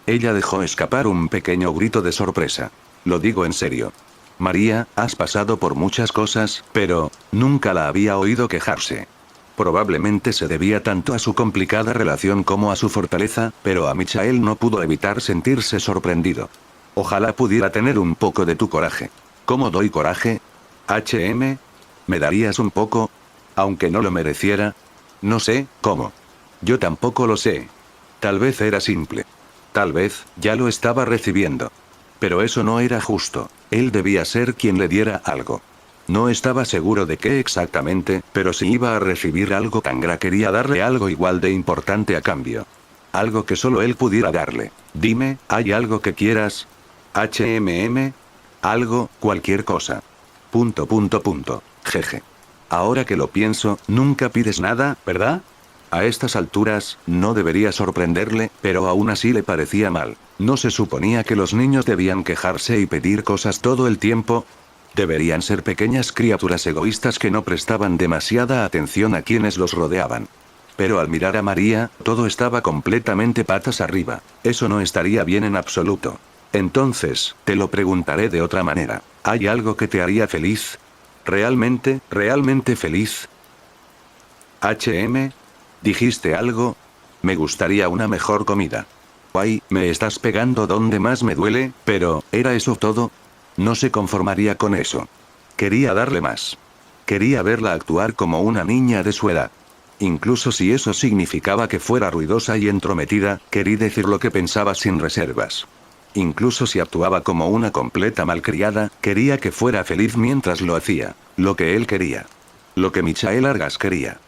Speaker 1: Ella dejó escapar un pequeño grito de sorpresa. Lo digo en serio. María, has pasado por muchas cosas, pero nunca la había oído quejarse. Probablemente se debía tanto a su complicada relación como a su fortaleza, pero a Michael no pudo evitar sentirse sorprendido. Ojalá pudiera tener un poco de tu coraje. ¿Cómo doy coraje? ¿Me darías un poco? Aunque no lo mereciera. No sé, ¿cómo? Yo tampoco lo sé. Tal vez era simple. Tal vez, ya lo estaba recibiendo. Pero eso no era justo. Él debía ser quien le diera algo. No estaba seguro de qué exactamente, pero si iba a recibir algo Tangra quería darle algo igual de importante a cambio. Algo que solo él pudiera darle. Dime, ¿hay algo que quieras? Algo, cualquier cosa. Jeje. Ahora que lo pienso, nunca pides nada, ¿verdad? A estas alturas, no debería sorprenderle, pero aún así le parecía mal. ¿No se suponía que los niños debían quejarse y pedir cosas todo el tiempo? Deberían ser pequeñas criaturas egoístas que no prestaban demasiada atención a quienes los rodeaban. Pero al mirar a María, todo estaba completamente patas arriba. Eso no estaría bien en absoluto. Entonces, te lo preguntaré de otra manera. ¿Hay algo que te haría feliz? ¿Realmente, realmente feliz? ¿Dijiste algo? Me gustaría una mejor comida. Ay, me estás pegando donde más me duele, pero, ¿era eso todo? No se conformaría con eso. Quería darle más. Quería verla actuar como una niña de su edad. Incluso si eso significaba que fuera ruidosa y entrometida, quería decir lo que pensaba sin reservas. Incluso si actuaba como una completa malcriada, quería que fuera feliz mientras lo hacía. Lo que él quería. Lo que Michael Argas quería.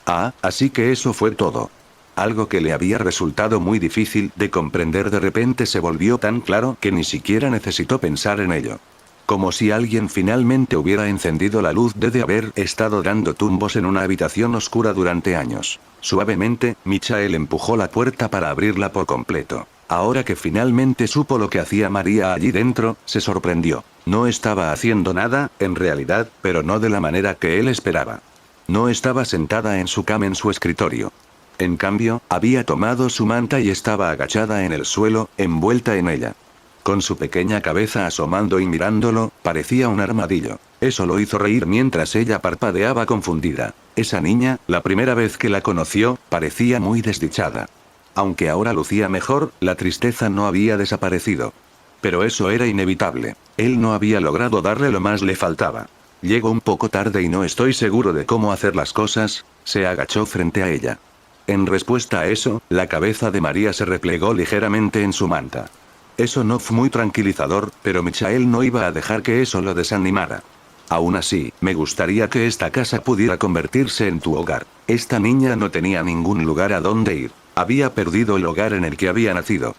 Speaker 1: Ah, así que eso fue todo. Algo que le había resultado muy difícil de comprender de repente se volvió tan claro que ni siquiera necesitó pensar en ello. Como si alguien finalmente hubiera encendido la luz de haber estado dando tumbos en una habitación oscura durante años. Suavemente, Michael empujó la puerta para abrirla por completo. Ahora que finalmente supo lo que hacía María allí dentro, se sorprendió. No estaba haciendo nada, en realidad, pero no de la manera que él esperaba. No estaba sentada en su cama en su escritorio. En cambio, había tomado su manta y estaba agachada en el suelo, envuelta en ella. Con su pequeña cabeza asomando y mirándolo, parecía un armadillo. Eso lo hizo reír mientras ella parpadeaba confundida. Esa niña, la primera vez que la conoció, parecía muy desdichada. Aunque ahora lucía mejor, la tristeza no había desaparecido. Pero eso era inevitable. Él no había logrado darle lo más le faltaba. Llego un poco tarde y no estoy seguro de cómo hacer las cosas. Se agachó frente a ella. En respuesta a eso, la cabeza de María se replegó ligeramente en su manta. Eso no fue muy tranquilizador, pero Michael no iba a dejar que eso lo desanimara. Aún así, me gustaría que esta casa pudiera convertirse en tu hogar. Esta niña no tenía ningún lugar a donde ir. Había perdido el hogar en el que había nacido.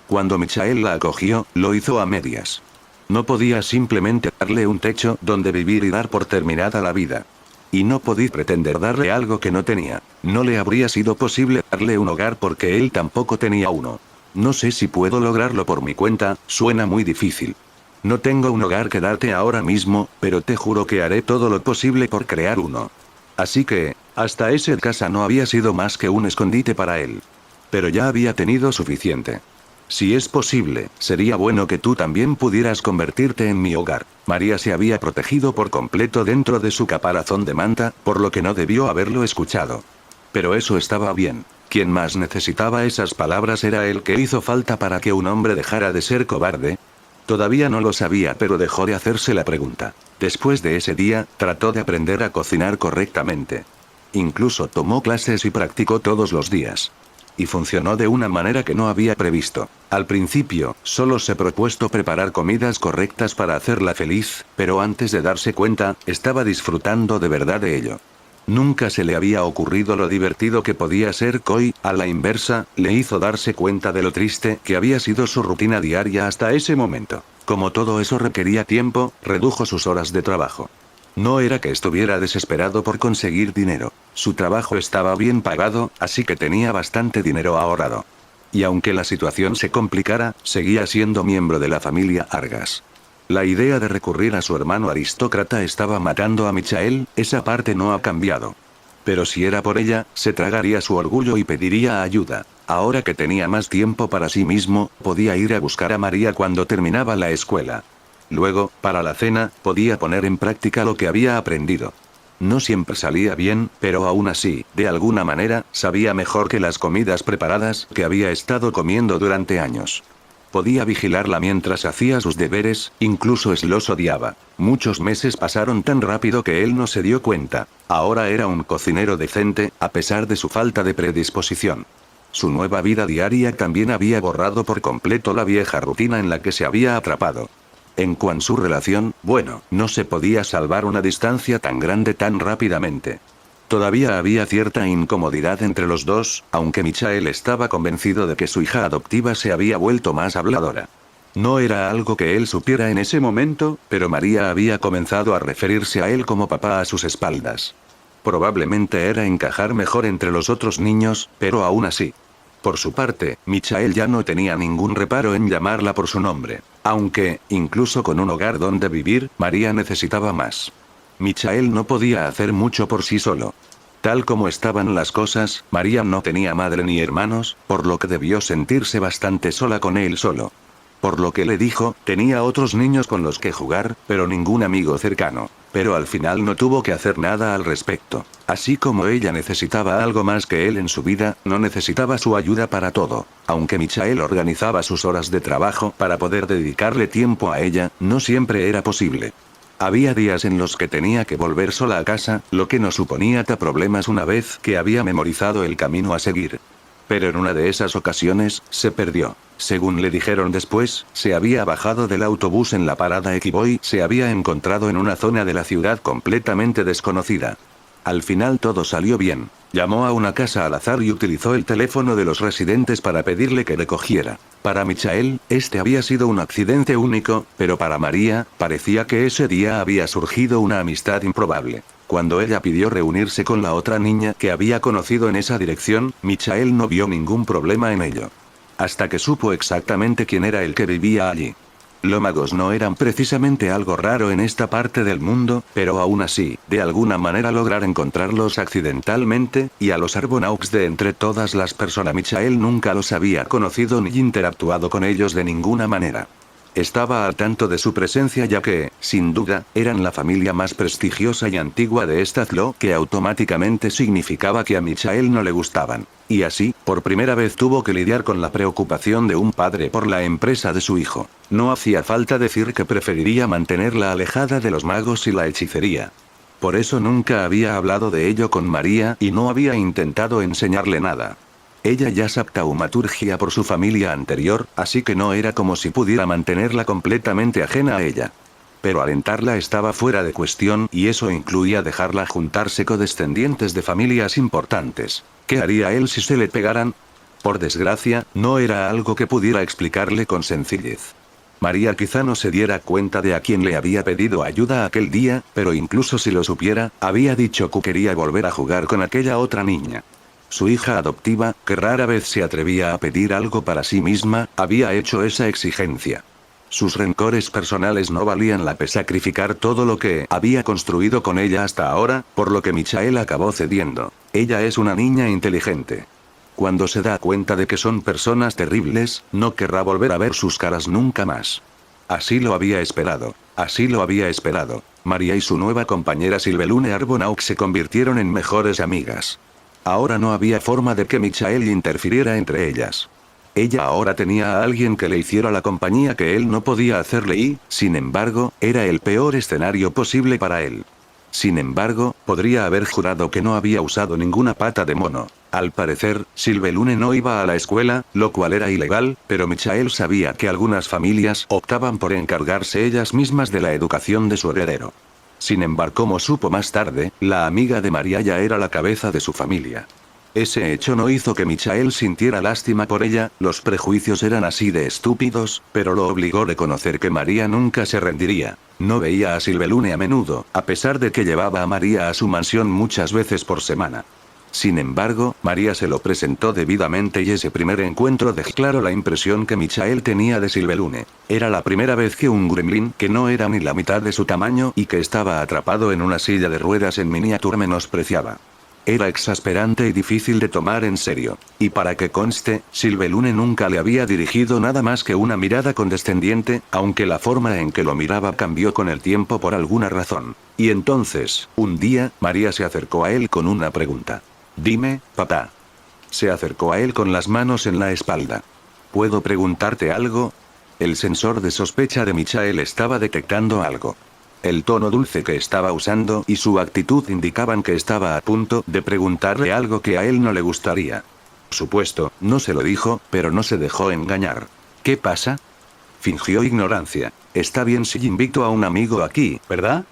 Speaker 1: Cuando Michael la acogió, lo hizo a medias. No podía simplemente darle un techo donde vivir y dar por terminada la vida. Y no podía pretender darle algo que no tenía. No le habría sido posible darle un hogar porque él tampoco tenía uno. No sé si puedo lograrlo por mi cuenta, suena muy difícil. No tengo un hogar que darte ahora mismo, pero te juro que haré todo lo posible por crear uno. Así que, hasta esa casa no había sido más que un escondite para él. Pero ya había tenido suficiente. Si es posible, sería bueno que tú también pudieras convertirte en mi hogar. María se había protegido por completo dentro de su caparazón de manta, por lo que no debió haberlo escuchado. Pero eso estaba bien. Quien más necesitaba esas palabras era el que hizo falta para que un hombre dejara de ser cobarde. Todavía no lo sabía, pero dejó de hacerse la pregunta. Después de ese día, trató de aprender a cocinar correctamente. Incluso tomó clases y practicó todos los días. Y funcionó de una manera que no había previsto. Al principio, solo se propuesto preparar comidas correctas para hacerla feliz, pero antes de darse cuenta, estaba disfrutando de verdad de ello. Nunca se le había ocurrido lo divertido que podía ser Koi, a la inversa, le hizo darse cuenta de lo triste que había sido su rutina diaria hasta ese momento. Como todo eso requería tiempo, redujo sus horas de trabajo. No era que estuviera desesperado por conseguir dinero. Su trabajo estaba bien pagado, así que tenía bastante dinero ahorrado. Y aunque la situación se complicara, seguía siendo miembro de la familia Argas. La idea de recurrir a su hermano aristócrata estaba matando a Michael, esa parte no ha cambiado. Pero si era por ella, se tragaría su orgullo y pediría ayuda. Ahora que tenía más tiempo para sí mismo, podía ir a buscar a María cuando terminaba la escuela. Luego, para la cena, podía poner en práctica lo que había aprendido. no siempre salía bien, pero aún así, de alguna manera, sabía mejor que las comidas preparadas que había estado comiendo durante años. Podía vigilarla mientras hacía sus deberes, incluso los odiaba. Muchos meses pasaron tan rápido que él no se dio cuenta. Ahora era un cocinero decente, a pesar de su falta de predisposición. Su nueva vida diaria también había borrado por completo la vieja rutina en la que se había atrapado. En cuanto a su relación, bueno, no se podía salvar una distancia tan grande tan rápidamente. Todavía había cierta incomodidad entre los dos, aunque Michael estaba convencido de que su hija adoptiva se había vuelto más habladora. No era algo que él supiera en ese momento, pero María había comenzado a referirse a él como papá a sus espaldas. Probablemente era encajar mejor entre los otros niños, pero aún así. Por su parte, Michael ya no tenía ningún reparo en llamarla por su nombre. Aunque, incluso con un hogar donde vivir, María necesitaba más. Michael no podía hacer mucho por sí solo. Tal como estaban las cosas, María no tenía madre ni hermanos, por lo que debió sentirse bastante sola con él solo. Por lo que le dijo, tenía otros niños con los que jugar, pero ningún amigo cercano. Pero al final no tuvo que hacer nada al respecto. Así como ella necesitaba algo más que él en su vida, no necesitaba su ayuda para todo. Aunque Michael organizaba sus horas de trabajo para poder dedicarle tiempo a ella, no siempre era posible. Había días en los que tenía que volver sola a casa, lo que no suponía problemas una vez que había memorizado el camino a seguir. Pero en una de esas ocasiones, se perdió. Según le dijeron después, se había bajado del autobús en la parada Equiboy, se había encontrado en una zona de la ciudad completamente desconocida. Al final todo salió bien. Llamó a una casa al azar y utilizó el teléfono de los residentes para pedirle que recogiera. Para Michael, este había sido un accidente único, pero para María, parecía que ese día había surgido una amistad improbable. Cuando ella pidió reunirse con la otra niña que había conocido en esa dirección, Michael no vio ningún problema en ello. Hasta que supo exactamente quién era el que vivía allí. Los magos no eran precisamente algo raro en esta parte del mundo, pero aún así, de alguna manera lograr encontrarlos accidentalmente, y a los Arbonauts de entre todas las personas Michael nunca los había conocido ni interactuado con ellos de ninguna manera. Estaba al tanto de su presencia ya que, sin duda, eran la familia más prestigiosa y antigua de esta lo que automáticamente significaba que a Michael no le gustaban. Y así, por primera vez tuvo que lidiar con la preocupación de un padre por la empresa de su hijo. No hacía falta decir que preferiría mantenerla alejada de los magos y la hechicería. Por eso nunca había hablado de ello con María y no había intentado enseñarle nada. Ella ya sabía taumaturgia por su familia anterior, así que no era como si pudiera mantenerla completamente ajena a ella. Pero alentarla estaba fuera de cuestión y eso incluía dejarla juntarse con descendientes de familias importantes. ¿Qué haría él si se le pegaran? Por desgracia, no era algo que pudiera explicarle con sencillez. María quizá no se diera cuenta de a quién le había pedido ayuda aquel día, pero incluso si lo supiera, había dicho que quería volver a jugar con aquella otra niña. Su hija adoptiva, que rara vez se atrevía a pedir algo para sí misma, había hecho esa exigencia. Sus rencores personales no valían la pena sacrificar todo lo que había construido con ella hasta ahora, por lo que Michael acabó cediendo. Ella es una niña inteligente. Cuando se da cuenta de que son personas terribles, no querrá volver a ver sus caras nunca más. Así lo había esperado. Así lo había esperado. María y su nueva compañera Sylvelune Arbonaux se convirtieron en mejores amigas. Ahora no había forma de que Michael interfiriera entre ellas. Ella ahora tenía a alguien que le hiciera la compañía que él no podía hacerle y, sin embargo, era el peor escenario posible para él. Sin embargo, podría haber jurado que no había usado ninguna pata de mono. Al parecer, Sylvelune no iba a la escuela, lo cual era ilegal, pero Michael sabía que algunas familias optaban por encargarse ellas mismas de la educación de su heredero. Sin embargo, como supo más tarde, la amiga de María ya era la cabeza de su familia. Ese hecho no hizo que Michael sintiera lástima por ella, los prejuicios eran así de estúpidos, pero lo obligó a reconocer que María nunca se rendiría. No veía a Sylvelune a menudo, a pesar de que llevaba a María a su mansión muchas veces por semana. Sin embargo, María se lo presentó debidamente y ese primer encuentro dejó claro la impresión que Michael tenía de Sylvelune. Era la primera vez que un gremlin que no era ni la mitad de su tamaño y que estaba atrapado en una silla de ruedas en miniatura menospreciaba. Era exasperante y difícil de tomar en serio. Y para que conste, Sylvelune nunca le había dirigido nada más que una mirada condescendiente, aunque la forma en que lo miraba cambió con el tiempo por alguna razón. Y entonces, un día, María se acercó a él con una pregunta. Dime, papá. Se acercó a él con las manos en la espalda. ¿Puedo preguntarte algo? El sensor de sospecha de Michael estaba detectando algo. El tono dulce que estaba usando y su actitud indicaban que estaba a punto de preguntarle algo que a él no le gustaría. Por supuesto, no se lo dijo, pero no se dejó engañar. ¿Qué pasa? Fingió ignorancia. Está bien si invito a un amigo aquí, ¿verdad?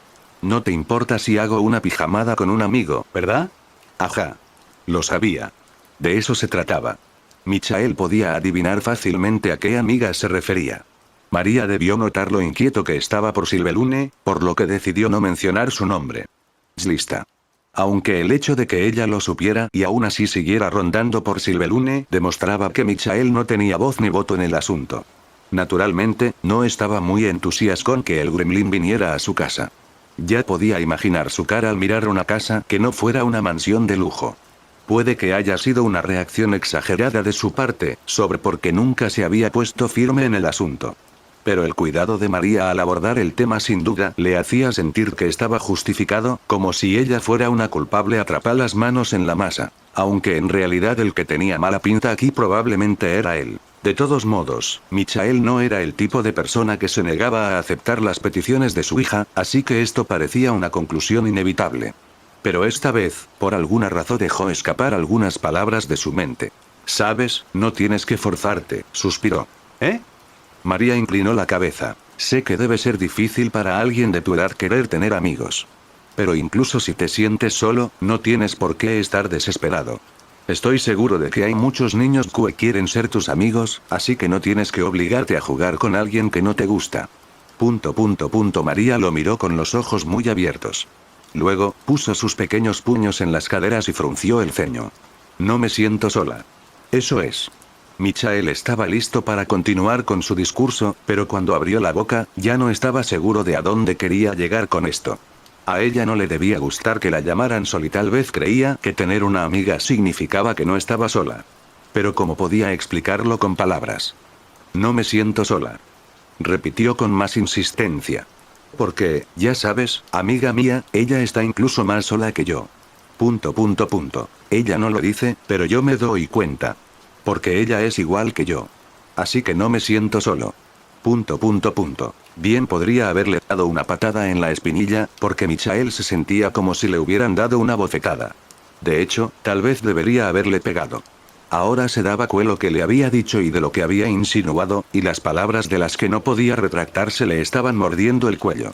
Speaker 1: No te importa si hago una pijamada con un amigo, ¿verdad? Ajá. Lo sabía. De eso se trataba. Michael podía adivinar fácilmente a qué amiga se refería. María debió notar lo inquieto que estaba por Sylvelune, por lo que decidió no mencionar su nombre. Lista. Aunque el hecho de que ella lo supiera y aún así siguiera rondando por Sylvelune demostraba que Michael no tenía voz ni voto en el asunto. Naturalmente, no estaba muy entusiasmado con que el gremlin viniera a su casa. Ya podía imaginar su cara al mirar una casa que no fuera una mansión de lujo. Puede que haya sido una reacción exagerada de su parte, sobre por qué nunca se había puesto firme en el asunto. Pero el cuidado de María al abordar el tema sin duda le hacía sentir que estaba justificado, como si ella fuera una culpable atrapar las manos en la masa. Aunque en realidad el que tenía mala pinta aquí probablemente era él. De todos modos, Michael no era el tipo de persona que se negaba a aceptar las peticiones de su hija, así que esto parecía una conclusión inevitable. Pero esta vez, por alguna razón dejó escapar algunas palabras de su mente. «Sabes, no tienes que forzarte», suspiró. «¿Eh?» María inclinó la cabeza. «Sé que debe ser difícil para alguien de tu edad querer tener amigos. Pero incluso si te sientes solo, no tienes por qué estar desesperado. Estoy seguro de que hay muchos niños que quieren ser tus amigos, así que no tienes que obligarte a jugar con alguien que no te gusta». María lo miró con los ojos muy abiertos. Luego, puso sus pequeños puños en las caderas y frunció el ceño. «No me siento sola». «Eso es». Michael estaba listo para continuar con su discurso, pero cuando abrió la boca, ya no estaba seguro de a dónde quería llegar con esto. A ella no le debía gustar que la llamaran sola y tal vez creía que tener una amiga significaba que no estaba sola. Pero ¿cómo podía explicarlo con palabras? «No me siento sola», repitió con más insistencia. «Porque, ya sabes, amiga mía, ella está incluso más sola que yo». Ella no lo dice, pero yo me doy cuenta. Porque ella es igual que yo. Así que no me siento solo. Bien podría haberle dado una patada en la espinilla, porque Michael se sentía como si le hubieran dado una bofetada. De hecho, tal vez debería haberle pegado. Ahora se daba cuenta de lo que le había dicho y de lo que había insinuado, y las palabras de las que no podía retractarse le estaban mordiendo el cuello.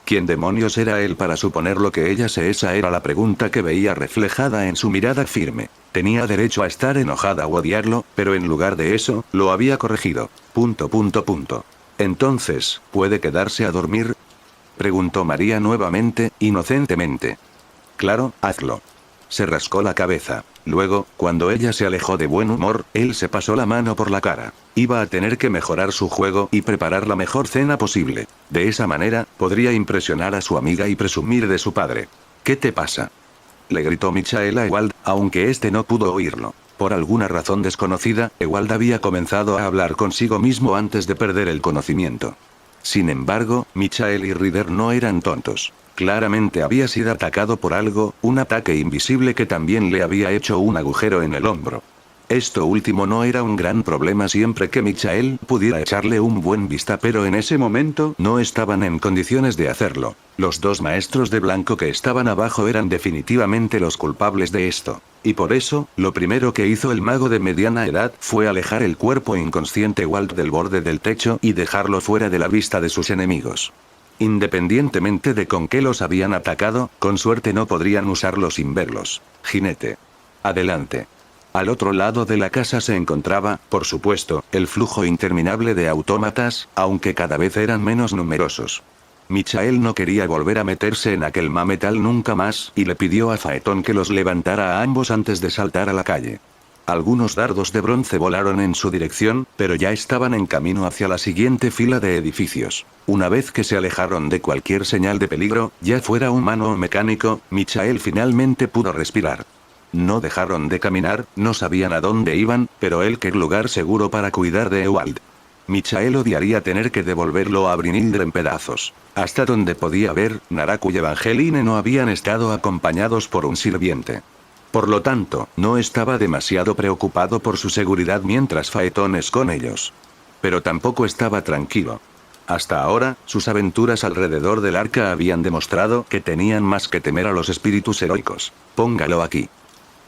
Speaker 1: ¿Quién demonios era él para suponer lo que ella se esa era la pregunta que veía reflejada en su mirada firme? Tenía derecho a estar enojada o odiarlo, pero en lugar de eso, lo había corregido. Entonces, ¿puede quedarse a dormir?, preguntó María nuevamente, inocentemente. Claro, hazlo. Se rascó la cabeza. Luego, cuando ella se alejó de buen humor, él se pasó la mano por la cara. Iba a tener que mejorar su juego y preparar la mejor cena posible. De esa manera, podría impresionar a su amiga y presumir de su padre. «¿Qué te pasa?», le gritó Michael a Ewald, aunque este no pudo oírlo. Por alguna razón desconocida, Ewald había comenzado a hablar consigo mismo antes de perder el conocimiento. Sin embargo, Michael y Ryder no eran tontos. Claramente había sido atacado por algo, un ataque invisible que también le había hecho un agujero en el hombro. Esto último no era un gran problema siempre que Michael pudiera echarle un buen vista, pero en ese momento no estaban en condiciones de hacerlo. Los dos maestros de blanco que estaban abajo eran definitivamente los culpables de esto. Y por eso, lo primero que hizo el mago de mediana edad fue alejar el cuerpo inconsciente Walt del borde del techo y dejarlo fuera de la vista de sus enemigos. Independientemente de con qué los habían atacado, con suerte no podrían usarlo sin verlos. Jinete. Adelante. Al otro lado de la casa se encontraba, por supuesto, el flujo interminable de autómatas, aunque cada vez eran menos numerosos. Michael no quería volver a meterse en aquel mametal nunca más, y le pidió a Phaeton que los levantara a ambos antes de saltar a la calle. Algunos dardos de bronce volaron en su dirección, pero ya estaban en camino hacia la siguiente fila de edificios. Una vez que se alejaron de cualquier señal de peligro, ya fuera humano o mecánico, Michael finalmente pudo respirar. No dejaron de caminar, no sabían a dónde iban, pero él qué lugar seguro para cuidar de Ewald. Michael odiaría tener que devolverlo a Brynhildr en pedazos. Hasta donde podía ver, Naraku y Evangeline no habían estado acompañados por un sirviente. Por lo tanto, no estaba demasiado preocupado por su seguridad mientras Faetón es con ellos. Pero tampoco estaba tranquilo. Hasta ahora, sus aventuras alrededor del arca habían demostrado que tenían más que temer a los espíritus heroicos. Póngalo aquí.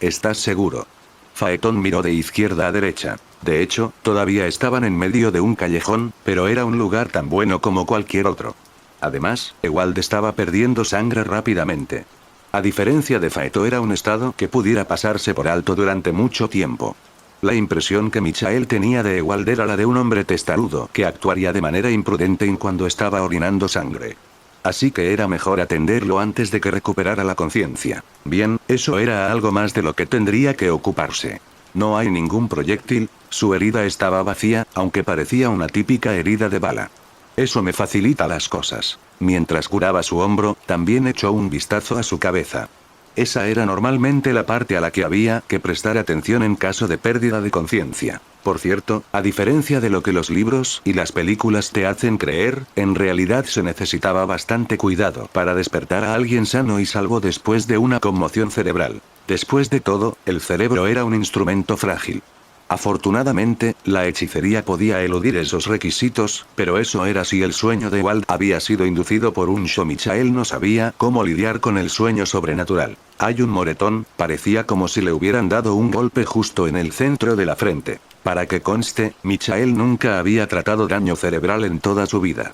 Speaker 1: ¿Estás seguro? Faetón miró de izquierda a derecha. De hecho, todavía estaban en medio de un callejón, pero era un lugar tan bueno como cualquier otro. Además, Ewald estaba perdiendo sangre rápidamente. A diferencia de Faetón, era un estado que pudiera pasarse por alto durante mucho tiempo. La impresión que Michael tenía de Ewald era la de un hombre testarudo que actuaría de manera imprudente cuando estaba orinando sangre. Así que era mejor atenderlo antes de que recuperara la conciencia. Bien, eso era algo más de lo que tendría que ocuparse. No hay ningún proyectil, su herida estaba vacía, aunque parecía una típica herida de bala. Eso me facilita las cosas. Mientras curaba su hombro, también echó un vistazo a su cabeza. Esa era normalmente la parte a la que había que prestar atención en caso de pérdida de conciencia. Por cierto, a diferencia de lo que los libros y las películas te hacen creer, en realidad se necesitaba bastante cuidado para despertar a alguien sano y salvo después de una conmoción cerebral. Después de todo, el cerebro era un instrumento frágil. Afortunadamente, la hechicería podía eludir esos requisitos, pero eso era si el sueño de Ewald había sido inducido por un show. Michael no sabía cómo lidiar con el sueño sobrenatural. Hay un moretón, parecía como si le hubieran dado un golpe justo en el centro de la frente. Para que conste, Michael nunca había tratado daño cerebral en toda su vida.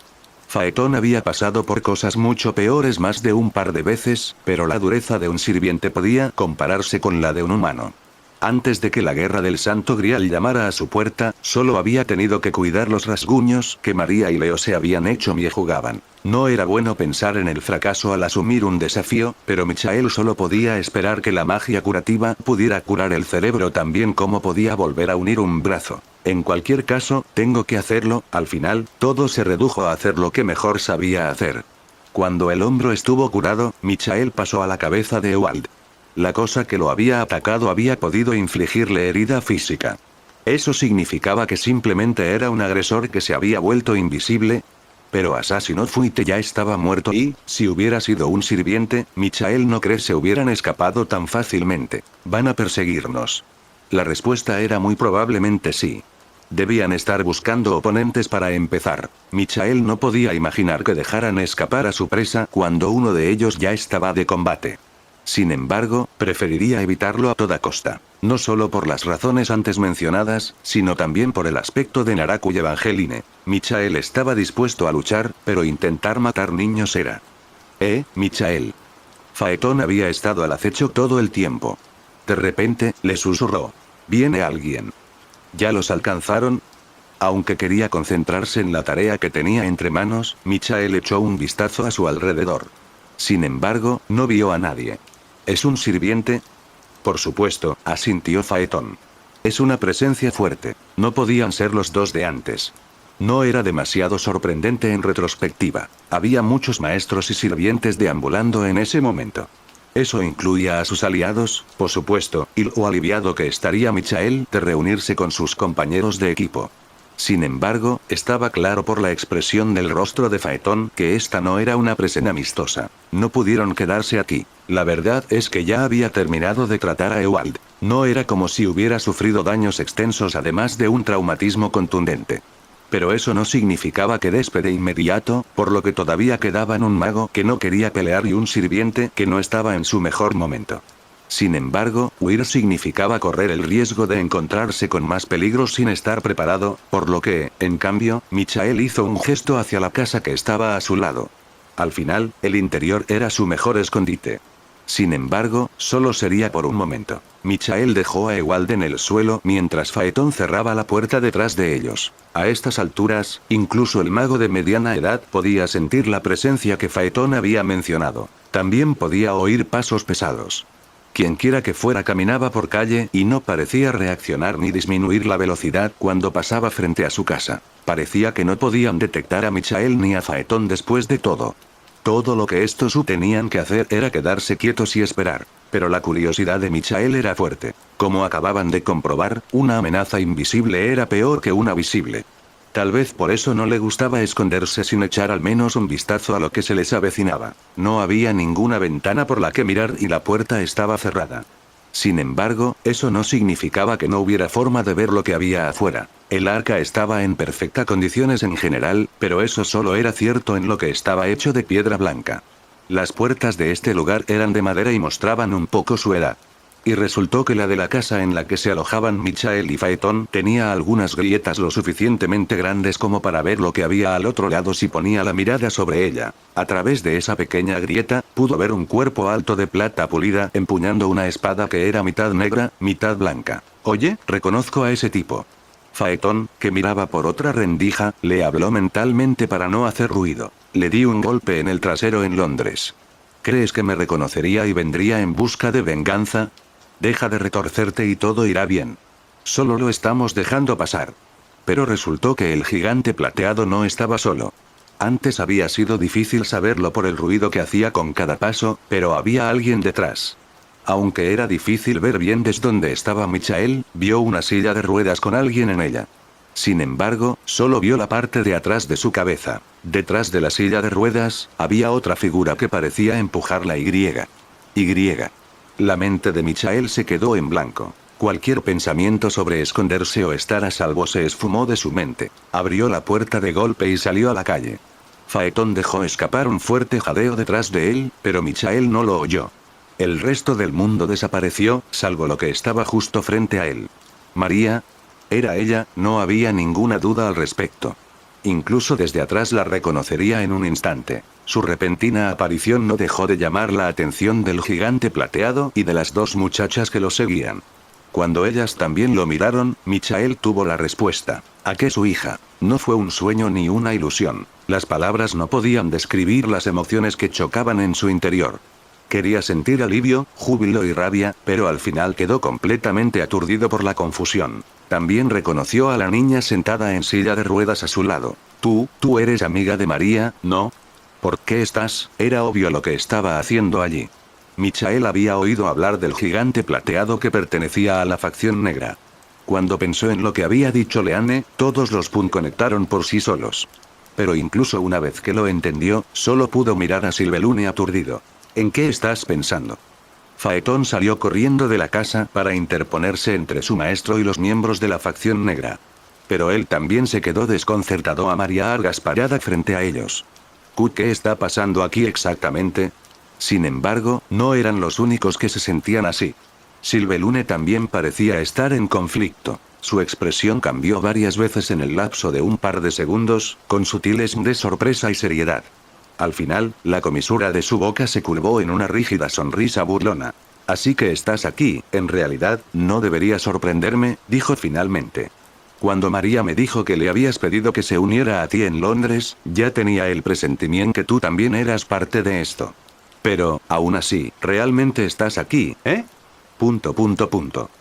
Speaker 1: Faetón había pasado por cosas mucho peores más de un par de veces, pero la dureza de un sirviente podía compararse con la de un humano. Antes de que la guerra del Santo Grial llamara a su puerta, solo había tenido que cuidar los rasguños que María y Leo se habían hecho y jugaban. No era bueno pensar en el fracaso al asumir un desafío, pero Michael solo podía esperar que la magia curativa pudiera curar el cerebro tan bien como podía volver a unir un brazo. En cualquier caso, tengo que hacerlo. Al final, todo se redujo a hacer lo que mejor sabía hacer. Cuando el hombro estuvo curado, Michael pasó a la cabeza de Ewald. La cosa que lo había atacado había podido infligirle herida física. ¿Eso significaba que simplemente era un agresor que se había vuelto invisible? Pero Assassin's Fuite ya estaba muerto y, si hubiera sido un sirviente, Michael no cree se hubieran escapado tan fácilmente. ¿Van a perseguirnos? La respuesta era muy probablemente sí. Debían estar buscando oponentes para empezar. Michael no podía imaginar que dejaran escapar a su presa cuando uno de ellos ya estaba de combate. Sin embargo, preferiría evitarlo a toda costa. No solo por las razones antes mencionadas, sino también por el aspecto de Naraku y Evangeline. Michael estaba dispuesto a luchar, pero intentar matar niños era. Michael. Faetón había estado al acecho todo el tiempo. De repente, le susurró. Viene alguien. ¿Ya los alcanzaron? Aunque quería concentrarse en la tarea que tenía entre manos, Michael echó un vistazo a su alrededor. Sin embargo, no vio a nadie. ¿Es un sirviente? Por supuesto, asintió Faetón. Es una presencia fuerte. No podían ser los dos de antes. No era demasiado sorprendente en retrospectiva. Había muchos maestros y sirvientes deambulando en ese momento. Eso incluía a sus aliados, por supuesto, y lo aliviado que estaría Michael de reunirse con sus compañeros de equipo. Sin embargo, estaba claro por la expresión del rostro de Faetón que esta no era una presa amistosa. No pudieron quedarse aquí. La verdad es que ya había terminado de tratar a Ewald. No era como si hubiera sufrido daños extensos además de un traumatismo contundente. Pero eso no significaba que despe de inmediato, por lo que todavía quedaban un mago que no quería pelear y un sirviente que no estaba en su mejor momento. Sin embargo, huir significaba correr el riesgo de encontrarse con más peligros sin estar preparado, por lo que, en cambio, Michael hizo un gesto hacia la casa que estaba a su lado. Al final, el interior era su mejor escondite. Sin embargo, solo sería por un momento. Michael dejó a Ewald en el suelo mientras Faetón cerraba la puerta detrás de ellos. A estas alturas, incluso el mago de mediana edad podía sentir la presencia que Faetón había mencionado. También podía oír pasos pesados. Quienquiera que fuera caminaba por calle y no parecía reaccionar ni disminuir la velocidad cuando pasaba frente a su casa. Parecía que no podían detectar a Michael ni a Faetón después de todo. Todo lo que estos tenían que hacer era quedarse quietos y esperar. Pero la curiosidad de Michael era fuerte. Como acababan de comprobar, una amenaza invisible era peor que una visible. Tal vez por eso no le gustaba esconderse sin echar al menos un vistazo a lo que se les avecinaba. No había ninguna ventana por la que mirar y la puerta estaba cerrada. Sin embargo, eso no significaba que no hubiera forma de ver lo que había afuera. El arca estaba en perfectas condiciones en general, pero eso solo era cierto en lo que estaba hecho de piedra blanca. Las puertas de este lugar eran de madera y mostraban un poco su edad. Y resultó que la de la casa en la que se alojaban Michael y Phaeton tenía algunas grietas lo suficientemente grandes como para ver lo que había al otro lado si ponía la mirada sobre ella. A través de esa pequeña grieta, pudo ver un cuerpo alto de plata pulida empuñando una espada que era mitad negra, mitad blanca. Oye, reconozco a ese tipo. Phaeton, que miraba por otra rendija, le habló mentalmente para no hacer ruido. Le di un golpe en el trasero en Londres. ¿Crees que me reconocería y vendría en busca de venganza? Deja de retorcerte y todo irá bien. Solo lo estamos dejando pasar. Pero resultó que el gigante plateado no estaba solo. Antes había sido difícil saberlo por el ruido que hacía con cada paso, pero había alguien detrás. Aunque era difícil ver bien desde donde estaba Michael, vio una silla de ruedas con alguien en ella. Sin embargo, solo vio la parte de atrás de su cabeza. Detrás de la silla de ruedas, había otra figura que parecía empujar la Y. La mente de Michael se quedó en blanco. Cualquier pensamiento sobre esconderse o estar a salvo se esfumó de su mente. Abrió la puerta de golpe y salió a la calle. Phaeton dejó escapar un fuerte jadeo detrás de él, pero Michael no lo oyó. El resto del mundo desapareció, salvo lo que estaba justo frente a él. María. Era ella, no había ninguna duda al respecto. Incluso desde atrás la reconocería en un instante. Su repentina aparición no dejó de llamar la atención del gigante plateado y de las dos muchachas que lo seguían. Cuando ellas también lo miraron, Michael tuvo la respuesta. ¿A qué su hija? No fue un sueño ni una ilusión. Las palabras no podían describir las emociones que chocaban en su interior. Quería sentir alivio, júbilo y rabia, pero al final quedó completamente aturdido por la confusión. También reconoció a la niña sentada en silla de ruedas a su lado. Tú eres amiga de María, ¿no? ¿Por qué estás? Era obvio lo que estaba haciendo allí. Michael había oído hablar del gigante plateado que pertenecía a la facción negra. Cuando pensó en lo que había dicho Leanne, todos los puntos conectaron por sí solos. Pero incluso una vez que lo entendió, solo pudo mirar a Sylvelune aturdido. ¿En qué estás pensando? Phaeton salió corriendo de la casa para interponerse entre su maestro y los miembros de la facción negra. Pero él también se quedó desconcertado a María parada frente a ellos. ¿Qué está pasando aquí exactamente? Sin embargo, no eran los únicos que se sentían así. Sylvelune también parecía estar en conflicto. Su expresión cambió varias veces en el lapso de un par de segundos, con sutiles de sorpresa y seriedad. Al final, la comisura de su boca se curvó en una rígida sonrisa burlona. Así que estás aquí, en realidad, no debería sorprenderme, dijo finalmente. Cuando María me dijo que le habías pedido que se uniera a ti en Londres, ya tenía el presentimiento que tú también eras parte de esto. Pero, aún así, ¿realmente estás aquí, eh?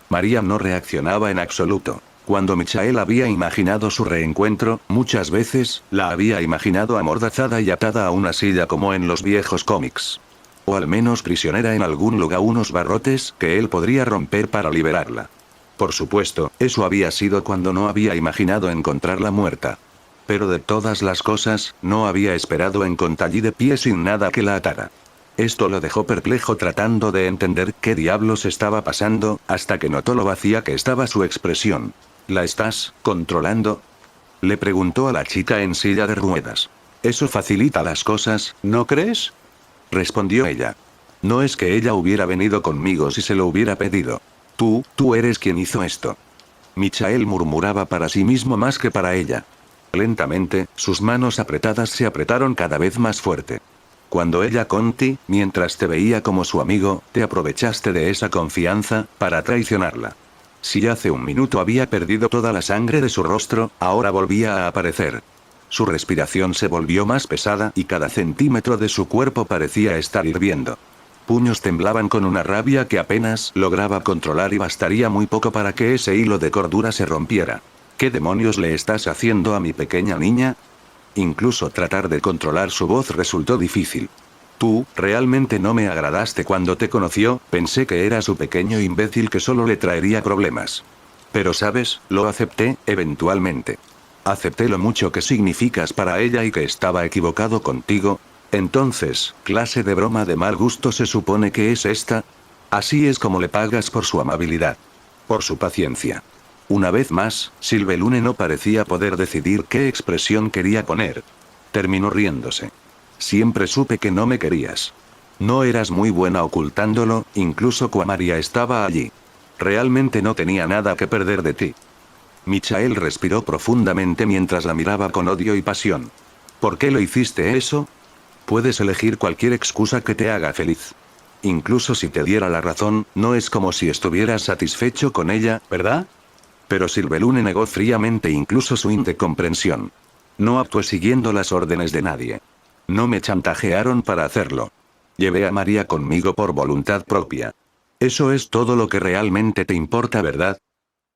Speaker 1: María no reaccionaba en absoluto. Cuando Michael había imaginado su reencuentro, muchas veces, la había imaginado amordazada y atada a una silla como en los viejos cómics. O al menos prisionera en algún lugar unos barrotes que él podría romper para liberarla. Por supuesto, eso había sido cuando no había imaginado encontrarla muerta. Pero de todas las cosas, no había esperado encontrarla allí de pie sin nada que la atara. Esto lo dejó perplejo tratando de entender qué diablos estaba pasando, hasta que notó lo vacía que estaba su expresión. ¿La estás controlando? Le preguntó a la chica en silla de ruedas. Eso facilita las cosas, ¿no crees? Respondió ella. No es que ella hubiera venido conmigo si se lo hubiera pedido. Tú eres quien hizo esto. Michael murmuraba para sí mismo más que para ella. Lentamente, sus manos apretadas se apretaron cada vez más fuerte. Cuando ella Conti, mientras te veía como su amigo, te aprovechaste de esa confianza, para traicionarla. Si hace un minuto había perdido toda la sangre de su rostro, ahora volvía a aparecer. Su respiración se volvió más pesada y cada centímetro de su cuerpo parecía estar hirviendo. Puños temblaban con una rabia que apenas lograba controlar y bastaría muy poco para que ese hilo de cordura se rompiera. ¿Qué demonios le estás haciendo a mi pequeña niña? Incluso tratar de controlar su voz resultó difícil. Tú, realmente no me agradaste cuando te conoció, pensé que eras un pequeño imbécil que solo le traería problemas. Pero sabes, lo acepté, eventualmente. Acepté lo mucho que significas para ella y que estaba equivocado contigo. Entonces, ¿clase de broma de mal gusto se supone que es esta? Así es como le pagas por su amabilidad. Por su paciencia. Una vez más, Sylvelune no parecía poder decidir qué expresión quería poner. Terminó riéndose. Siempre supe que no me querías. No eras muy buena ocultándolo, incluso cuando María estaba allí. Realmente no tenía nada que perder de ti. Michael respiró profundamente mientras la miraba con odio y pasión. ¿Por qué lo hiciste eso? Puedes elegir cualquier excusa que te haga feliz. Incluso si te diera la razón, no es como si estuvieras satisfecho con ella, ¿verdad? Pero Sylvelune negó fríamente incluso su incomprensión. No actué siguiendo las órdenes de nadie. No me chantajearon para hacerlo. Llevé a María conmigo por voluntad propia. Eso es todo lo que realmente te importa, ¿verdad?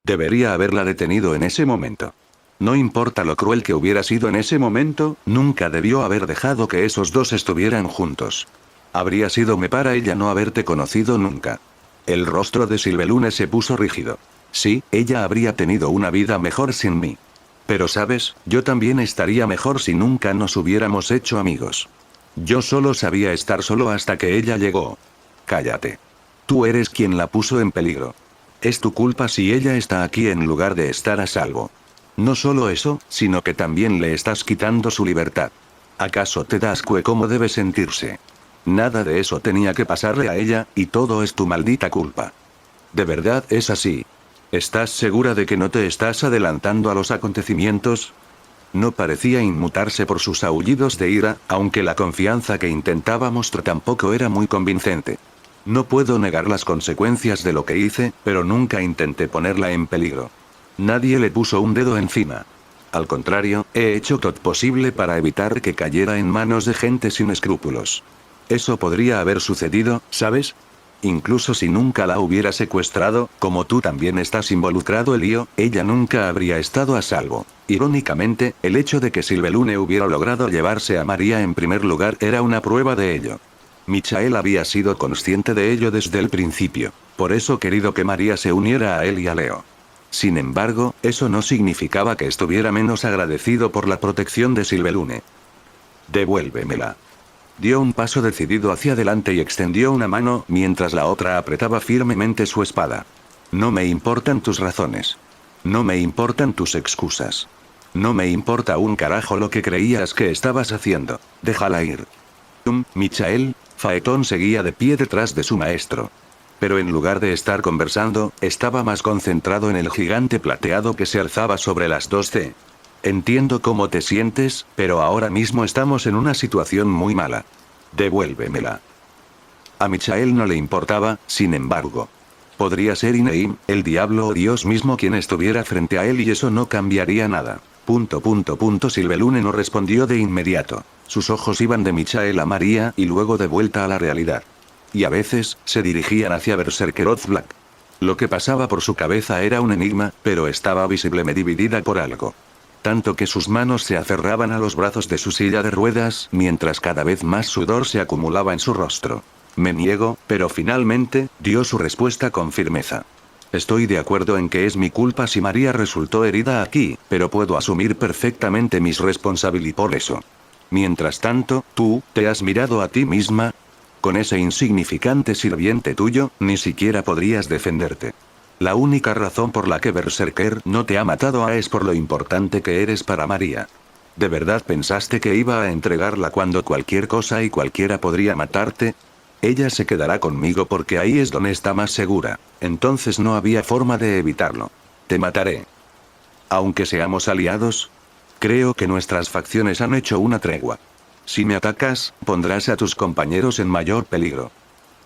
Speaker 1: Debería haberla detenido en ese momento. No importa lo cruel que hubiera sido en ese momento, nunca debió haber dejado que esos dos estuvieran juntos. Habría sido para ella no haberte conocido nunca. El rostro de Sylvelune se puso rígido. Sí, ella habría tenido una vida mejor sin mí. Pero sabes, yo también estaría mejor si nunca nos hubiéramos hecho amigos. Yo solo sabía estar solo hasta que ella llegó. Cállate. Tú eres quien la puso en peligro. Es tu culpa si ella está aquí en lugar de estar a salvo. No solo eso, sino que también le estás quitando su libertad. ¿Acaso te das cuenta cómo debe sentirse? Nada de eso tenía que pasarle a ella, y todo es tu maldita culpa. ¿De verdad es así? ¿Estás segura de que no te estás adelantando a los acontecimientos? No parecía inmutarse por sus aullidos de ira, aunque la confianza que intentaba mostrar tampoco era muy convincente. No puedo negar las consecuencias de lo que hice, pero nunca intenté ponerla en peligro. Nadie le puso un dedo encima. Al contrario, he hecho todo posible para evitar que cayera en manos de gente sin escrúpulos. Eso podría haber sucedido, ¿sabes? Incluso si nunca la hubiera secuestrado, como tú también estás involucrado, Elio, ella nunca habría estado a salvo. Irónicamente, el hecho de que Sylvelune hubiera logrado llevarse a María en primer lugar era una prueba de ello. Michael había sido consciente de ello desde el principio. Por eso querido que María se uniera a él y a Leo. Sin embargo, eso no significaba que estuviera menos agradecido por la protección de Sylvelune. Devuélvemela. Dio un paso decidido hacia adelante y extendió una mano, mientras la otra apretaba firmemente su espada. No me importan tus razones. No me importan tus excusas. No me importa un carajo lo que creías que estabas haciendo. Déjala ir. Michael, Faetón seguía de pie detrás de su maestro. Pero en lugar de estar conversando, estaba más concentrado en el gigante plateado que se alzaba sobre las 2C. Entiendo cómo te sientes, pero ahora mismo estamos en una situación muy mala. Devuélvemela. A Michael no le importaba, sin embargo. Podría ser Ineim, el diablo o Dios mismo quien estuviera frente a él y eso no cambiaría nada. Sylvelune no respondió de inmediato. Sus ojos iban de Michael a María y luego de vuelta a la realidad. Y a veces, se dirigían hacia Berserker Black. Lo que pasaba por su cabeza era un enigma, pero estaba visiblemente dividida por algo. Tanto que sus manos se aferraban a los brazos de su silla de ruedas, mientras cada vez más sudor se acumulaba en su rostro. Me niego, pero finalmente, dio su respuesta con firmeza. Estoy de acuerdo en que es mi culpa si María resultó herida aquí, pero puedo asumir perfectamente mis responsabilidades por eso. Mientras tanto, ¿tú, te has mirado a ti misma? Con ese insignificante sirviente tuyo, ni siquiera podrías defenderte. La única razón por la que Berserker no te ha matado es por lo importante que eres para María. ¿De verdad pensaste que iba a entregarla cuando cualquier cosa y cualquiera podría matarte? Ella se quedará conmigo porque ahí es donde está más segura. Entonces no había forma de evitarlo. Te mataré. Aunque seamos aliados. Creo que nuestras facciones han hecho una tregua. Si me atacas, pondrás a tus compañeros en mayor peligro.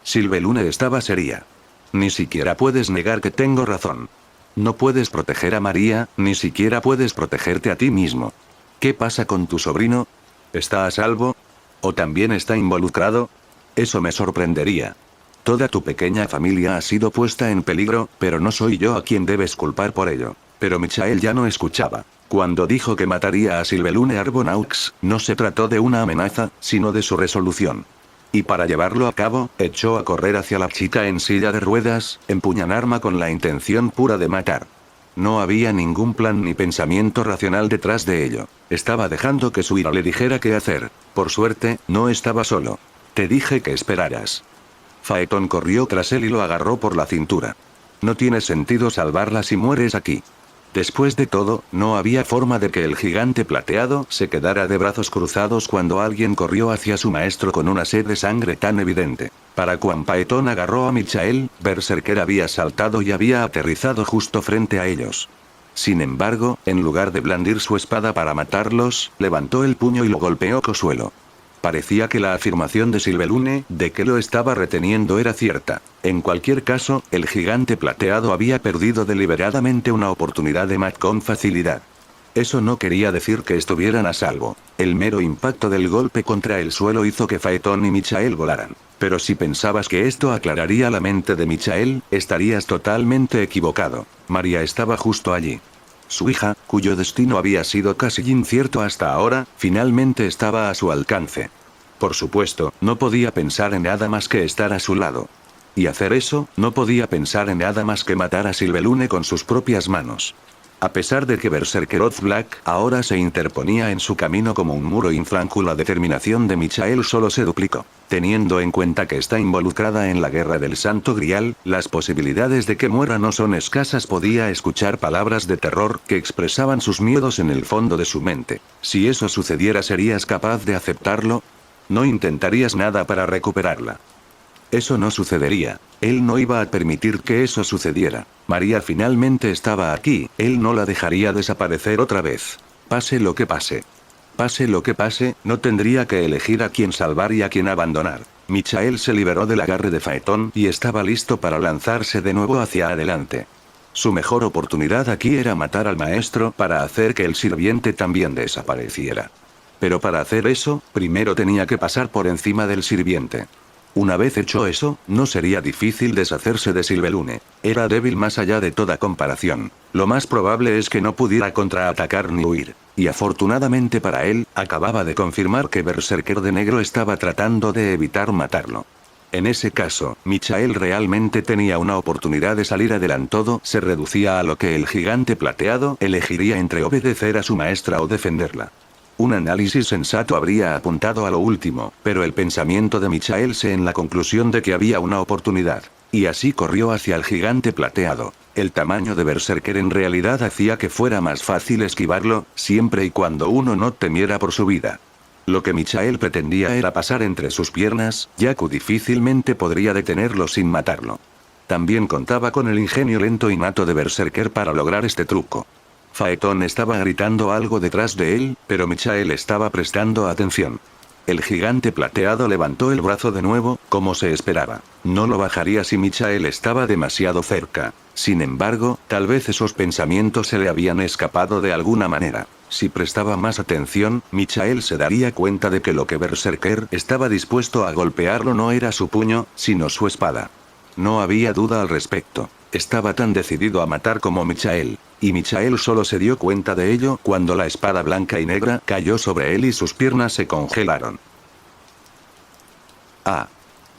Speaker 1: Sylvelune estaba seria. Ni siquiera puedes negar que tengo razón. No puedes proteger a María, ni siquiera puedes protegerte a ti mismo. ¿Qué pasa con tu sobrino? ¿Está a salvo? ¿O también está involucrado? Eso me sorprendería. Toda tu pequeña familia ha sido puesta en peligro, pero no soy yo a quien debes culpar por ello. Pero Michael ya no escuchaba. Cuando dijo que mataría a Sylvelune Arbonaux, no se trató de una amenaza, sino de su resolución. Y para llevarlo a cabo, echó a correr hacia la chica en silla de ruedas, empuñan arma con la intención pura de matar. No había ningún plan ni pensamiento racional detrás de ello. Estaba dejando que su ira le dijera qué hacer. Por suerte, no estaba solo. Te dije que esperaras. Phaeton corrió tras él y lo agarró por la cintura. No tiene sentido salvarla si mueres aquí. Después de todo, no había forma de que el gigante plateado se quedara de brazos cruzados cuando alguien corrió hacia su maestro con una sed de sangre tan evidente. Para cuando Phaeton agarró a Michael, Berserker había saltado y había aterrizado justo frente a ellos. Sin embargo, en lugar de blandir su espada para matarlos, levantó el puño y lo golpeó con suelo. Parecía que la afirmación de Sylvelune, de que lo estaba reteniendo, era cierta. En cualquier caso, el gigante plateado había perdido deliberadamente una oportunidad de matar con facilidad. Eso no quería decir que estuvieran a salvo. El mero impacto del golpe contra el suelo hizo que Phaeton y Michael volaran. Pero si pensabas que esto aclararía la mente de Michael, estarías totalmente equivocado. María estaba justo allí. Su hija, cuyo destino había sido casi incierto hasta ahora, finalmente estaba a su alcance. Por supuesto, no podía pensar en nada más que estar a su lado. Y hacer eso, no podía pensar en nada más que matar a Sylvelune con sus propias manos. A pesar de que Berserkeroth Black ahora se interponía en su camino como un muro infranco, la determinación de Michael solo se duplicó. Teniendo en cuenta que está involucrada en la guerra del Santo Grial, las posibilidades de que muera no son escasas. Podía escuchar palabras de terror que expresaban sus miedos en el fondo de su mente. Si eso sucediera, ¿serías capaz de aceptarlo? ¿No intentarías nada para recuperarla? Eso no sucedería. Él no iba a permitir que eso sucediera. María finalmente estaba aquí, él no la dejaría desaparecer otra vez. Pase lo que pase. Pase lo que pase, no tendría que elegir a quién salvar y a quién abandonar. Michael se liberó del agarre de Phaeton y estaba listo para lanzarse de nuevo hacia adelante. Su mejor oportunidad aquí era matar al maestro para hacer que el sirviente también desapareciera. Pero para hacer eso, primero tenía que pasar por encima del sirviente. Una vez hecho eso, no sería difícil deshacerse de Sylvelune. Era débil más allá de toda comparación. Lo más probable es que no pudiera contraatacar ni huir. Y afortunadamente para él, acababa de confirmar que Berserker de Negro estaba tratando de evitar matarlo. En ese caso, Michael realmente tenía una oportunidad de salir adelante. Todo se reducía a lo que el gigante plateado elegiría entre obedecer a su maestra o defenderla. Un análisis sensato habría apuntado a lo último, pero el pensamiento de Michael se en la conclusión de que había una oportunidad. Y así corrió hacia el gigante plateado. El tamaño de Berserker en realidad hacía que fuera más fácil esquivarlo, siempre y cuando uno no temiera por su vida. Lo que Michael pretendía era pasar entre sus piernas, Yaku difícilmente podría detenerlo sin matarlo. También contaba con el ingenio lento innato de Berserker para lograr este truco. Phaeton estaba gritando algo detrás de él, pero Michael estaba prestando atención. El gigante plateado levantó el brazo de nuevo, como se esperaba. No lo bajaría si Michael estaba demasiado cerca. Sin embargo, tal vez esos pensamientos se le habían escapado de alguna manera. Si prestaba más atención, Michael se daría cuenta de que lo que Berserker estaba dispuesto a golpearlo no era su puño, sino su espada. No había duda al respecto. Estaba tan decidido a matar como Michael. Y Michael solo se dio cuenta de ello cuando la espada blanca y negra cayó sobre él y sus piernas se congelaron.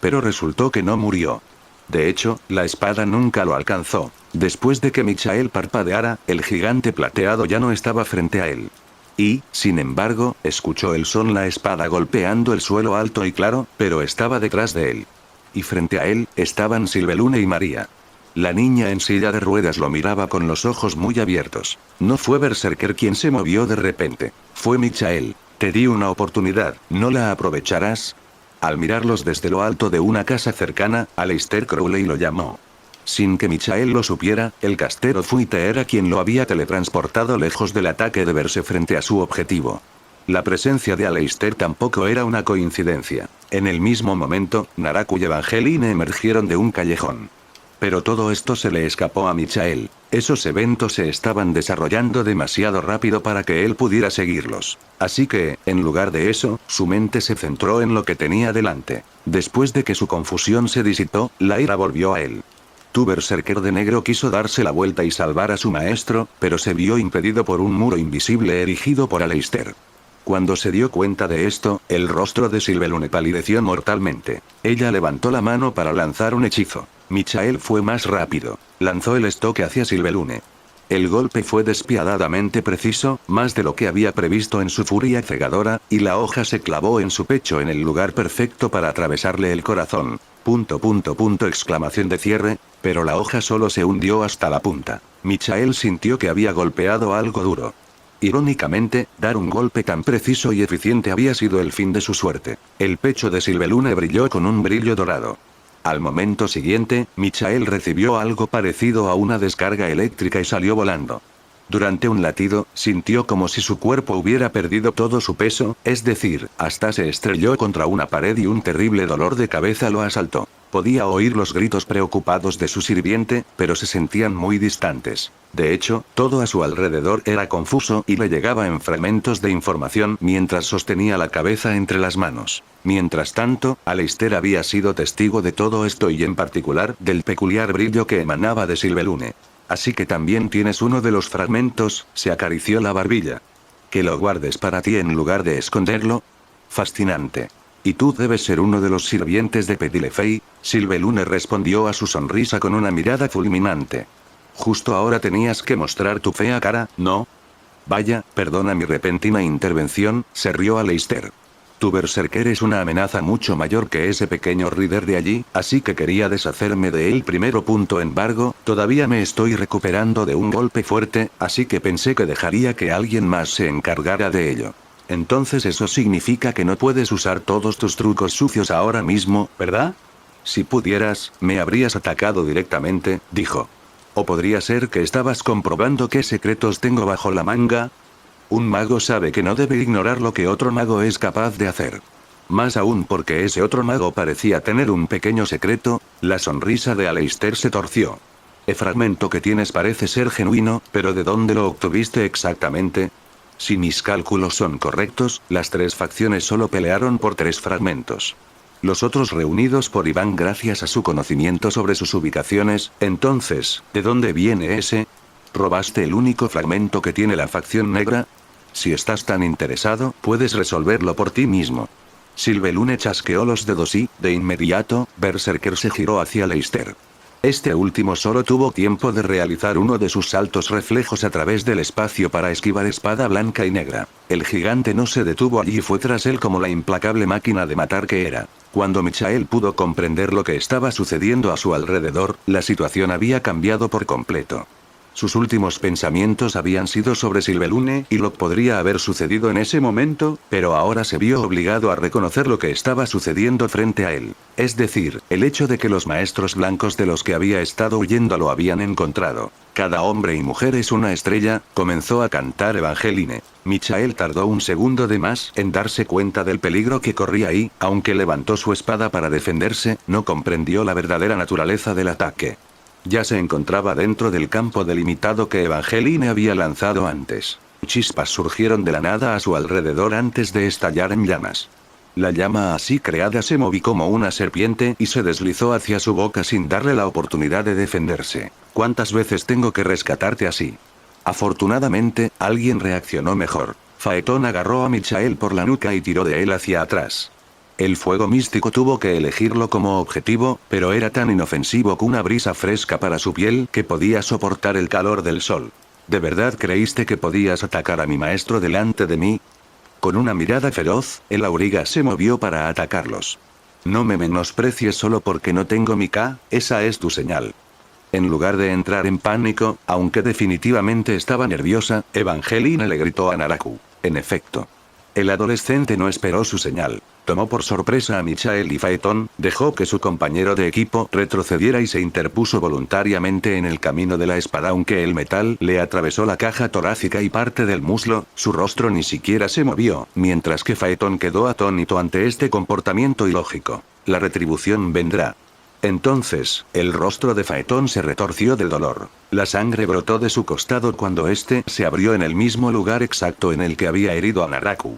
Speaker 1: Pero resultó que no murió. De hecho, la espada nunca lo alcanzó. Después de que Michael parpadeara, el gigante plateado ya no estaba frente a él. Y, sin embargo, escuchó el son la espada golpeando el suelo alto y claro, pero estaba detrás de él. Y frente a él, estaban Sylvelune y María. La niña en silla de ruedas lo miraba con los ojos muy abiertos. No fue Berserker quien se movió de repente. Fue Michael. Te di una oportunidad, ¿no la aprovecharás? Al mirarlos desde lo alto de una casa cercana, Aleister Crowley lo llamó. Sin que Michael lo supiera, el castero Fuite era quien lo había teletransportado lejos del ataque de verse frente a su objetivo. La presencia de Aleister tampoco era una coincidencia. En el mismo momento, Naraku y Evangeline emergieron de un callejón. Pero todo esto se le escapó a Michael. Esos eventos se estaban desarrollando demasiado rápido para que él pudiera seguirlos. Así que, en lugar de eso, su mente se centró en lo que tenía delante. Después de que su confusión se disipó, la ira volvió a él. Tu berserker de negro quiso darse la vuelta y salvar a su maestro, pero se vio impedido por un muro invisible erigido por Aleister. Cuando se dio cuenta de esto, el rostro de Sylvelune palideció mortalmente. Ella levantó la mano para lanzar un hechizo. Michael fue más rápido. Lanzó el estoque hacia Sylvelune. El golpe fue despiadadamente preciso, más de lo que había previsto en su furia cegadora, y la hoja se clavó en su pecho en el lugar perfecto para atravesarle el corazón. Exclamación de cierre, pero la hoja solo se hundió hasta la punta. Michael sintió que había golpeado algo duro. Irónicamente, dar un golpe tan preciso y eficiente había sido el fin de su suerte. El pecho de Sylvelune brilló con un brillo dorado. Al momento siguiente, Michael recibió algo parecido a una descarga eléctrica y salió volando. Durante un latido, sintió como si su cuerpo hubiera perdido todo su peso, es decir, hasta se estrelló contra una pared y un terrible dolor de cabeza lo asaltó. Podía oír los gritos preocupados de su sirviente, pero se sentían muy distantes. De hecho, todo a su alrededor era confuso y le llegaba en fragmentos de información mientras sostenía la cabeza entre las manos. Mientras tanto, Aleister había sido testigo de todo esto y en particular del peculiar brillo que emanaba de Sylvelune. Así que también tienes uno de los fragmentos, se acarició la barbilla. ¿Que lo guardes para ti en lugar de esconderlo? Fascinante. ¿Y tú debes ser uno de los sirvientes de Pedilefei? Sylvelune respondió a su sonrisa con una mirada fulminante. Justo ahora tenías que mostrar tu fea cara, ¿no? Vaya, perdona mi repentina intervención, se rió Aleister. Tu berserker es una amenaza mucho mayor que ese pequeño Rider de allí, así que quería deshacerme de él primero. Embargo, todavía me estoy recuperando de un golpe fuerte, así que pensé que dejaría que alguien más se encargara de ello. Entonces eso significa que no puedes usar todos tus trucos sucios ahora mismo, ¿verdad? Si pudieras, me habrías atacado directamente, dijo. ¿O podría ser que estabas comprobando qué secretos tengo bajo la manga? Un mago sabe que no debe ignorar lo que otro mago es capaz de hacer. Más aún porque ese otro mago parecía tener un pequeño secreto, la sonrisa de Aleister se torció. El fragmento que tienes parece ser genuino, pero ¿de dónde lo obtuviste exactamente? Si mis cálculos son correctos, las tres facciones solo pelearon por 3 fragmentos. Los otros reunidos por Iván gracias a su conocimiento sobre sus ubicaciones. Entonces, ¿de dónde viene ese? ¿Robaste el único fragmento que tiene la facción negra? Si estás tan interesado, puedes resolverlo por ti mismo. Sylvelune chasqueó los dedos y, de inmediato, Berserker se giró hacia Aleister. Este último solo tuvo tiempo de realizar uno de sus saltos reflejos a través del espacio para esquivar espada blanca y negra. El gigante no se detuvo allí y fue tras él como la implacable máquina de matar que era. Cuando Michael pudo comprender lo que estaba sucediendo a su alrededor, la situación había cambiado por completo. Sus últimos pensamientos habían sido sobre Sylvelune y lo que podría haber sucedido en ese momento, pero ahora se vio obligado a reconocer lo que estaba sucediendo frente a él. Es decir, el hecho de que los maestros blancos de los que había estado huyendo lo habían encontrado. Cada hombre y mujer es una estrella, comenzó a cantar Evangeline. Michael tardó un segundo de más en darse cuenta del peligro que corría y, aunque levantó su espada para defenderse, no comprendió la verdadera naturaleza del ataque. Ya se encontraba dentro del campo delimitado que Evangeline había lanzado antes. Chispas surgieron de la nada a su alrededor antes de estallar en llamas. La llama así creada se movió como una serpiente y se deslizó hacia su boca sin darle la oportunidad de defenderse. ¿Cuántas veces tengo que rescatarte así? Afortunadamente, alguien reaccionó mejor. Phaeton agarró a Michael por la nuca y tiró de él hacia atrás. El fuego místico tuvo que elegirlo como objetivo, pero era tan inofensivo como una brisa fresca para su piel que podía soportar el calor del sol. ¿De verdad creíste que podías atacar a mi maestro delante de mí? Con una mirada feroz, el auriga se movió para atacarlos. No me menosprecies solo porque no tengo mi K, esa es tu señal. En lugar de entrar en pánico, aunque definitivamente estaba nerviosa, Evangeline le gritó a Naraku. En efecto. El adolescente no esperó su señal. Tomó por sorpresa a Michael y Phaeton, dejó que su compañero de equipo retrocediera y se interpuso voluntariamente en el camino de la espada aunque el metal le atravesó la caja torácica y parte del muslo, su rostro ni siquiera se movió, mientras que Phaeton quedó atónito ante este comportamiento ilógico. La retribución vendrá. Entonces, el rostro de Phaeton se retorció de dolor. La sangre brotó de su costado cuando éste se abrió en el mismo lugar exacto en el que había herido a Naraku.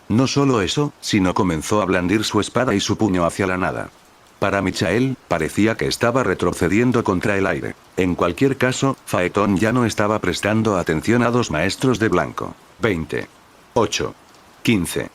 Speaker 1: No solo eso, sino comenzó a blandir su espada y su puño hacia la nada. Para Michael, parecía que estaba retrocediendo contra el aire. En cualquier caso, Phaeton ya no estaba prestando atención a dos maestros de blanco. 20. 8. 15.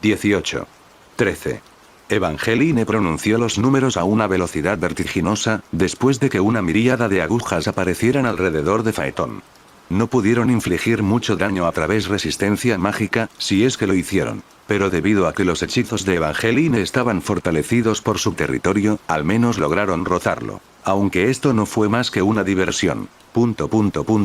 Speaker 1: 18. 13. Evangeline pronunció los números a una velocidad vertiginosa, después de que una miríada de agujas aparecieran alrededor de Phaeton. No pudieron infligir mucho daño a través resistencia mágica, si es que lo hicieron. Pero debido a que los hechizos de Evangeline estaban fortalecidos por su territorio, al menos lograron rozarlo. Aunque esto no fue más que una diversión.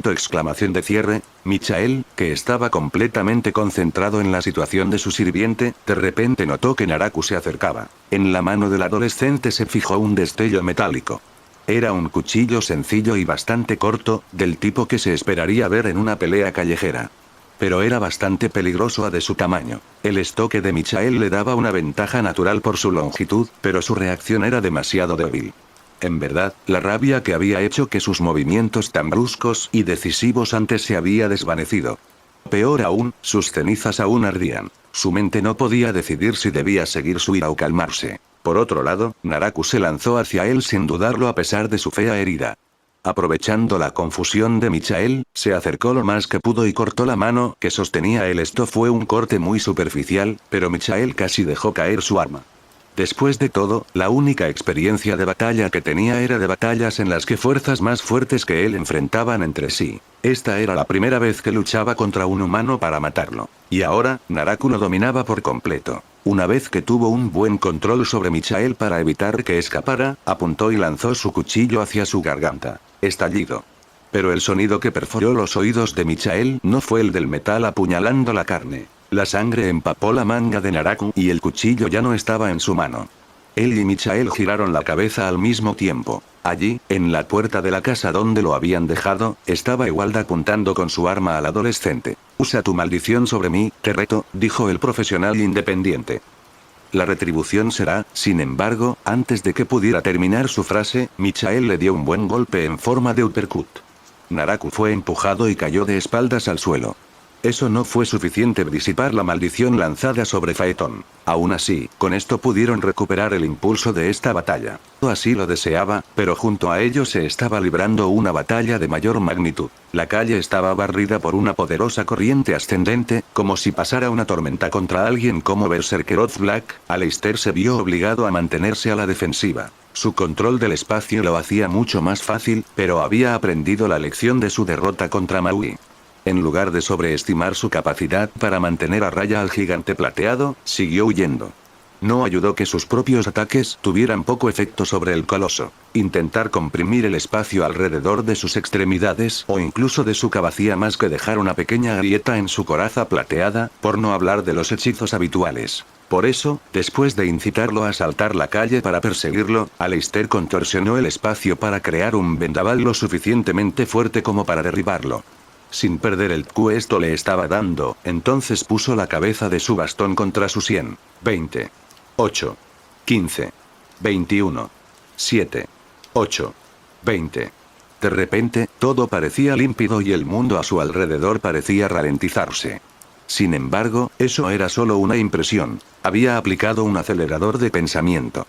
Speaker 1: Exclamación de cierre. Michael, que estaba completamente concentrado en la situación de su sirviente, de repente notó que Naraku se acercaba. En la mano del adolescente se fijó un destello metálico. Era un cuchillo sencillo y bastante corto, del tipo que se esperaría ver en una pelea callejera. Pero era bastante peligroso a de su tamaño. El estoque de Michael le daba una ventaja natural por su longitud, pero su reacción era demasiado débil. En verdad, la rabia que había hecho que sus movimientos tan bruscos y decisivos antes se había desvanecido. Peor aún, sus cenizas aún ardían. Su mente no podía decidir si debía seguir su ira o calmarse. Por otro lado, Naraku se lanzó hacia él sin dudarlo a pesar de su fea herida. Aprovechando la confusión de Michael, se acercó lo más que pudo y cortó la mano que sostenía él. Esto fue un corte muy superficial, pero Michael casi dejó caer su arma. Después de todo, la única experiencia de batalla que tenía era de batallas en las que fuerzas más fuertes que él enfrentaban entre sí. Esta era la primera vez que luchaba contra un humano para matarlo. Y ahora, Naraku lo dominaba por completo. Una vez que tuvo un buen control sobre Michael para evitar que escapara, apuntó y lanzó su cuchillo hacia su garganta. Estallido. Pero el sonido que perforó los oídos de Michael no fue el del metal apuñalando la carne. La sangre empapó la manga de Naraku y el cuchillo ya no estaba en su mano. Él y Michael giraron la cabeza al mismo tiempo. Allí, en la puerta de la casa donde lo habían dejado, estaba Ewald apuntando con su arma al adolescente. «Usa tu maldición sobre mí, te reto», dijo el profesional independiente. La retribución será, sin embargo, antes de que pudiera terminar su frase, Michael le dio un buen golpe en forma de uppercut. Naraku fue empujado y cayó de espaldas al suelo. Eso no fue suficiente para disipar la maldición lanzada sobre Phaeton. Aún así, con esto pudieron recuperar el impulso de esta batalla. Así lo deseaba, pero junto a ellos se estaba librando una batalla de mayor magnitud. La calle estaba barrida por una poderosa corriente ascendente, como si pasara una tormenta contra alguien como Berserker Black. Aleister se vio obligado a mantenerse a la defensiva. Su control del espacio lo hacía mucho más fácil, pero había aprendido la lección de su derrota contra Maui. En lugar de sobreestimar su capacidad para mantener a raya al gigante plateado, siguió huyendo. No ayudó que sus propios ataques tuvieran poco efecto sobre el coloso. Intentar comprimir el espacio alrededor de sus extremidades o incluso de su cabecilla más que dejar una pequeña grieta en su coraza plateada, por no hablar de los hechizos habituales. Por eso, después de incitarlo a saltar la calle para perseguirlo, Aleister contorsionó el espacio para crear un vendaval lo suficientemente fuerte como para derribarlo. Sin perder el Q esto le estaba dando, entonces puso la cabeza de su bastón contra su sien. 20. 8. 15. 21. 7. 8. 20. De repente, todo parecía límpido y el mundo a su alrededor parecía ralentizarse. Sin embargo, eso era solo una impresión. Había aplicado un acelerador de pensamiento.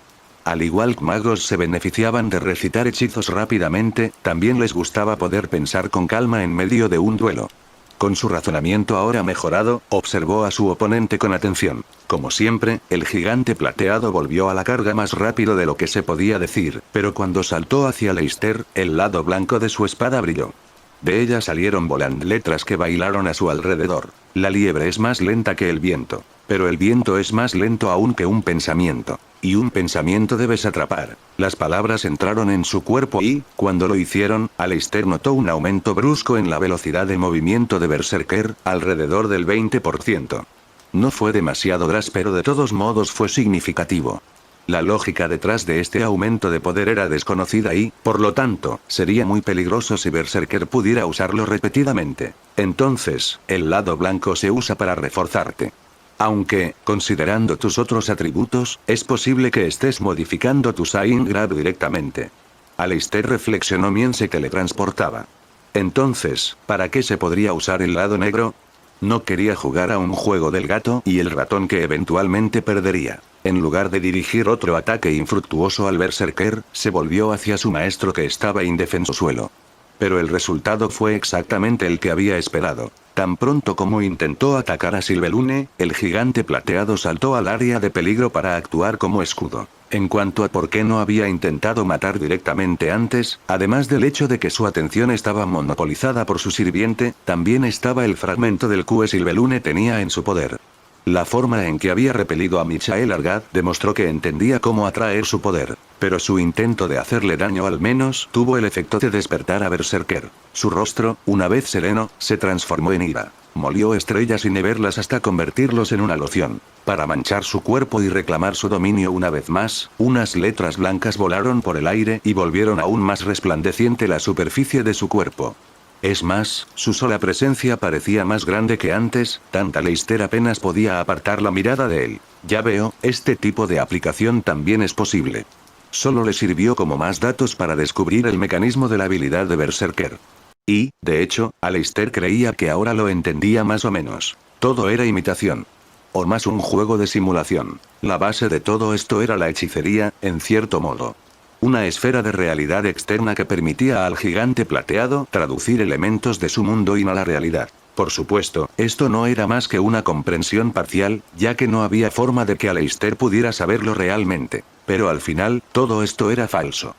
Speaker 1: Al igual que magos se beneficiaban de recitar hechizos rápidamente, también les gustaba poder pensar con calma en medio de un duelo. Con su razonamiento ahora mejorado, observó a su oponente con atención. Como siempre, el gigante plateado volvió a la carga más rápido de lo que se podía decir, pero cuando saltó hacia Aleister, el lado blanco de su espada brilló. De ella salieron volando letras que bailaron a su alrededor. La liebre es más lenta que el viento. Pero el viento es más lento aún que un pensamiento. Y un pensamiento debes atrapar. Las palabras entraron en su cuerpo y, cuando lo hicieron, Aleister notó un aumento brusco en la velocidad de movimiento de Berserker, alrededor del 20%. No fue demasiado drástico, pero de todos modos fue significativo. La lógica detrás de este aumento de poder era desconocida y, por lo tanto, sería muy peligroso si Berserker pudiera usarlo repetidamente. Entonces, el lado blanco se usa para reforzarte. Aunque, considerando tus otros atributos, es posible que estés modificando tu Sign Grab directamente. Aleister reflexionó mientras se teletransportaba. Entonces, ¿para qué se podría usar el lado negro? No quería jugar a un juego del gato y el ratón que eventualmente perdería. En lugar de dirigir otro ataque infructuoso al berserker, se volvió hacia su maestro que estaba indefenso suelo. Pero el resultado fue exactamente el que había esperado. Tan pronto como intentó atacar a Silvelune, el gigante plateado saltó al área de peligro para actuar como escudo. En cuanto a por qué no había intentado matar directamente antes, además del hecho de que su atención estaba monopolizada por su sirviente, también estaba el fragmento del que Silvelune tenía en su poder. La forma en que había repelido a Michael Argad demostró que entendía cómo atraer su poder, pero su intento de hacerle daño al menos tuvo el efecto de despertar a Berserker. Su rostro, una vez sereno, se transformó en ira. Molió estrellas sin verlas hasta convertirlos en una loción. Para manchar su cuerpo y reclamar su dominio una vez más, unas letras blancas volaron por el aire y volvieron aún más resplandeciente la superficie de su cuerpo. Es más, su sola presencia parecía más grande que antes, tanta Aleister apenas podía apartar la mirada de él. Ya veo, este tipo de aplicación también es posible. Solo le sirvió como más datos para descubrir el mecanismo de la habilidad de Berserker. Y, de hecho, Aleister creía que ahora lo entendía más o menos. Todo era imitación. O más un juego de simulación. La base de todo esto era la hechicería, en cierto modo. Una esfera de realidad externa que permitía al gigante plateado traducir elementos de su mundo a la realidad. Por supuesto, esto no era más que una comprensión parcial, ya que no había forma de que Aleister pudiera saberlo realmente. Pero al final, todo esto era falso.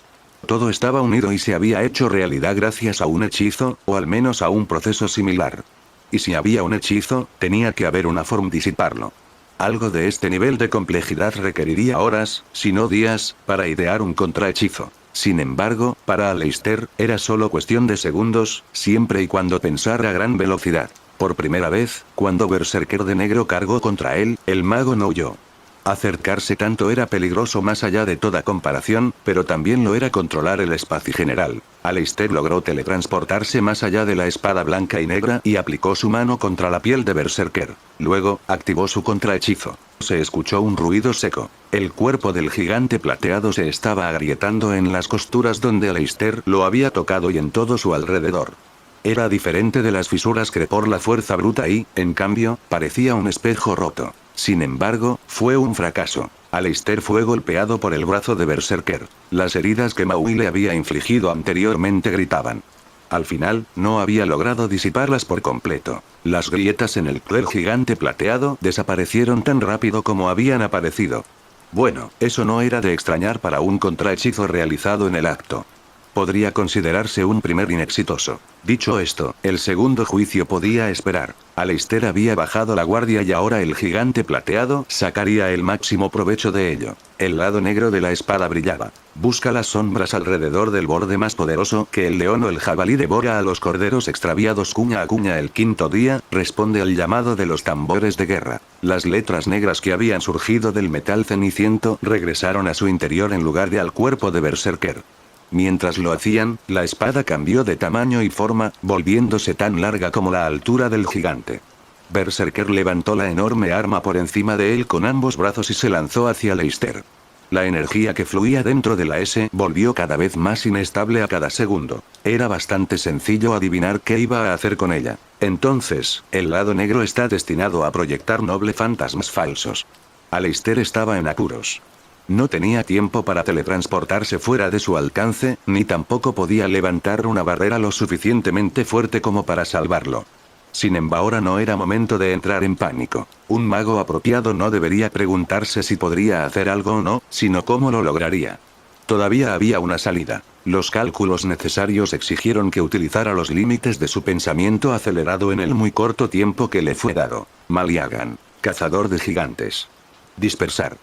Speaker 1: Todo estaba unido y se había hecho realidad gracias a un hechizo, o al menos a un proceso similar. Y si había un hechizo, tenía que haber una forma de disiparlo. Algo de este nivel de complejidad requeriría horas, si no días, para idear un contrahechizo. Sin embargo, para Aleister, era solo cuestión de segundos, siempre y cuando pensara a gran velocidad. Por primera vez, cuando Berserker de negro cargó contra él, el mago no huyó. Acercarse tanto era peligroso más allá de toda comparación, pero también lo era controlar el espacio general. Aleister logró teletransportarse más allá de la espada blanca y negra y aplicó su mano contra la piel de Berserker. Luego, activó su contrahechizo. Se escuchó un ruido seco. El cuerpo del gigante plateado se estaba agrietando en las costuras donde Aleister lo había tocado y en todo su alrededor. Era diferente de las fisuras que por la fuerza bruta y, en cambio, parecía un espejo roto. Sin embargo, fue un fracaso. Aleister fue golpeado por el brazo de Berserker. Las heridas que Maui le había infligido anteriormente gritaban. Al final, no había logrado disiparlas por completo. Las grietas en el gigante plateado desaparecieron tan rápido como habían aparecido. Bueno, eso no era de extrañar para un contrahechizo realizado en el acto. Podría considerarse un primer inexitoso. Dicho esto, el segundo juicio podía esperar. Aleister había bajado la guardia y ahora el gigante plateado sacaría el máximo provecho de ello. El lado negro de la espada brillaba. Busca las sombras alrededor del borde más poderoso que el león o el jabalí devora a los corderos extraviados cuña a cuña el quinto día, responde al llamado de los tambores de guerra. Las letras negras que habían surgido del metal ceniciento regresaron a su interior en lugar de al cuerpo de Berserker. Mientras lo hacían, la espada cambió de tamaño y forma, volviéndose tan larga como la altura del gigante. Berserker levantó la enorme arma por encima de él con ambos brazos y se lanzó hacia Aleister. La energía que fluía dentro de la S volvió cada vez más inestable a cada segundo. Era bastante sencillo adivinar qué iba a hacer con ella. Entonces, el lado negro está destinado a proyectar noble fantasmas falsos. Aleister estaba en apuros. No tenía tiempo para teletransportarse fuera de su alcance, ni tampoco podía levantar una barrera lo suficientemente fuerte como para salvarlo. Sin embargo, ahora no era momento de entrar en pánico. Un mago apropiado no debería preguntarse si podría hacer algo o no, sino cómo lo lograría. Todavía había una salida. Los cálculos necesarios exigieron que utilizara los límites de su pensamiento acelerado en el muy corto tiempo que le fue dado. Maliagan. Cazador de gigantes. Dispersar.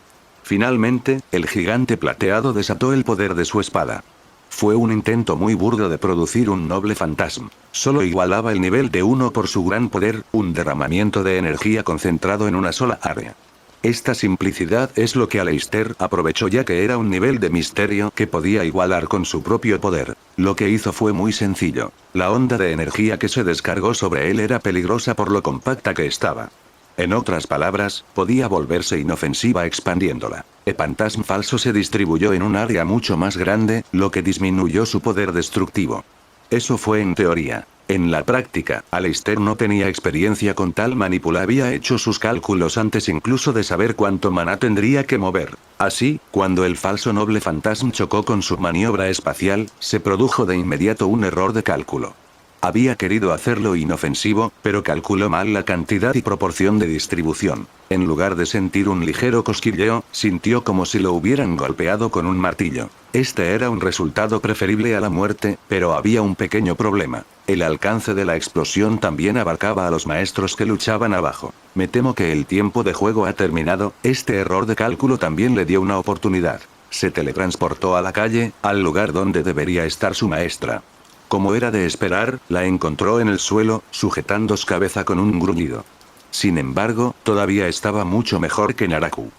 Speaker 1: Finalmente, el gigante plateado desató el poder de su espada. Fue un intento muy burdo de producir un noble fantasma. Solo igualaba el nivel de uno por su gran poder, un derramamiento de energía concentrado en una sola área. Esta simplicidad es lo que Aleister aprovechó ya que era un nivel de misterio que podía igualar con su propio poder. Lo que hizo fue muy sencillo. La onda de energía que se descargó sobre él era peligrosa por lo compacta que estaba. En otras palabras, podía volverse inofensiva expandiéndola. El fantasma falso se distribuyó en un área mucho más grande, lo que disminuyó su poder destructivo. Eso fue en teoría. En la práctica, Aleister no tenía experiencia con tal manipula, había hecho sus cálculos antes incluso de saber cuánto maná tendría que mover. Así, cuando el falso noble fantasma chocó con su maniobra espacial, se produjo de inmediato un error de cálculo. Había querido hacerlo inofensivo, pero calculó mal la cantidad y proporción de distribución. En lugar de sentir un ligero cosquilleo, sintió como si lo hubieran golpeado con un martillo. Este era un resultado preferible a la muerte, pero había un pequeño problema. El alcance de la explosión también abarcaba a los maestros que luchaban abajo. Me temo que el tiempo de juego ha terminado. Este error de cálculo también le dio una oportunidad. Se teletransportó a la calle, al lugar donde debería estar su maestra. Como era de esperar, la encontró en el suelo, sujetando su cabeza con un gruñido. Sin embargo, todavía estaba mucho mejor que Naraku.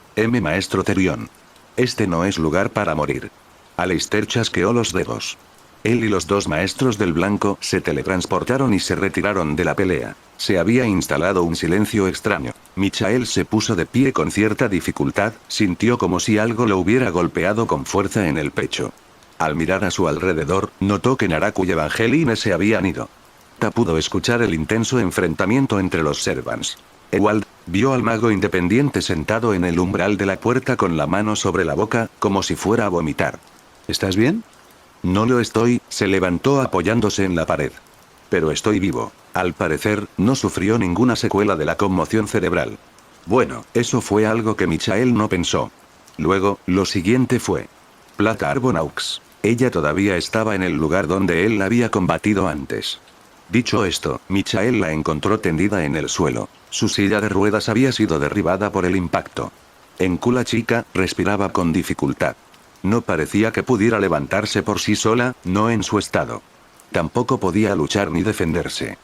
Speaker 1: Maestro Terion. Este no es lugar para morir. Aleister chasqueó los dedos. Él y los dos maestros del blanco se teletransportaron y se retiraron de la pelea. Se había instalado un silencio extraño. Michael se puso de pie con cierta dificultad, sintió como si algo lo hubiera golpeado con fuerza en el pecho. Al mirar a su alrededor, notó que Naraku y Evangeline se habían ido. Pudo escuchar el intenso enfrentamiento entre los Servants. Ewald vio al mago independiente sentado en el umbral de la puerta con la mano sobre la boca, como si fuera a vomitar.
Speaker 2: ¿Estás bien?
Speaker 1: No lo estoy, se levantó apoyándose en la pared. Pero estoy vivo. Al parecer, no sufrió ninguna secuela de la conmoción cerebral. Bueno, eso fue algo que Michael no pensó. Luego, lo siguiente fue Plata Arbonaux. Ella todavía estaba en el lugar donde él la había combatido antes. Dicho esto, Michael la encontró tendida en el suelo. Su silla de ruedas había sido derribada por el impacto. La chica respiraba con dificultad. No parecía que pudiera levantarse por sí sola, no en su estado. Tampoco podía luchar ni defenderse.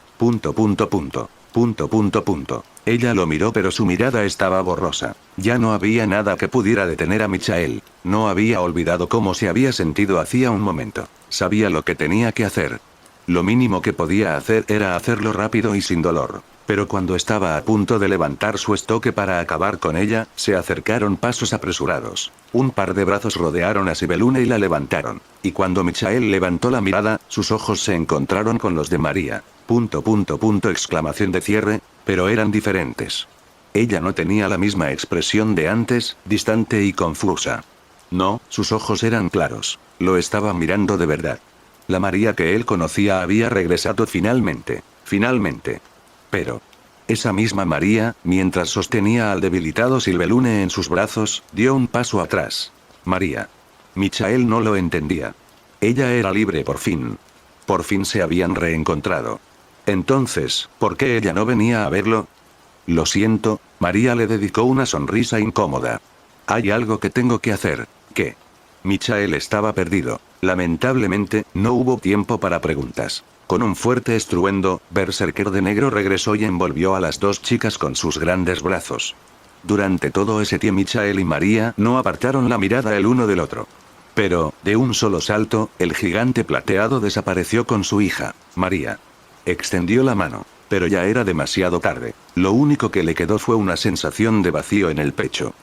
Speaker 1: Ella lo miró, pero su mirada estaba borrosa. Ya no había nada que pudiera detener a Michael. No había olvidado cómo se había sentido hacía un momento. Sabía lo que tenía que hacer. Lo mínimo que podía hacer era hacerlo rápido y sin dolor. Pero cuando estaba a punto de levantar su estoque para acabar con ella, se acercaron pasos apresurados. Un par de brazos rodearon a Sibelune y la levantaron. Y cuando Michael levantó la mirada, sus ojos se encontraron con los de María. Exclamación de cierre, pero eran diferentes. Ella no tenía la misma expresión de antes, distante y confusa. No, sus ojos eran claros. Lo estaba mirando de verdad. La María que él conocía había regresado finalmente. Finalmente. Pero esa misma María, mientras sostenía al debilitado Sibelune en sus brazos, dio un paso atrás. María. Michael no lo entendía. Ella era libre por fin. Por fin se habían reencontrado. Entonces, ¿por qué ella no venía a verlo? Lo siento, María le dedicó una sonrisa incómoda. Hay algo que tengo que hacer. ¿Qué? Michael estaba perdido. Lamentablemente, no hubo tiempo para preguntas. Con un fuerte estruendo, Berserker de negro regresó y envolvió a las dos chicas con sus grandes brazos. Durante todo ese tiempo Michael y María no apartaron la mirada el uno del otro. Pero, de un solo salto, el gigante plateado desapareció con su hija, María. Extendió la mano, pero ya era demasiado tarde. Lo único que le quedó fue una sensación de vacío en el pecho.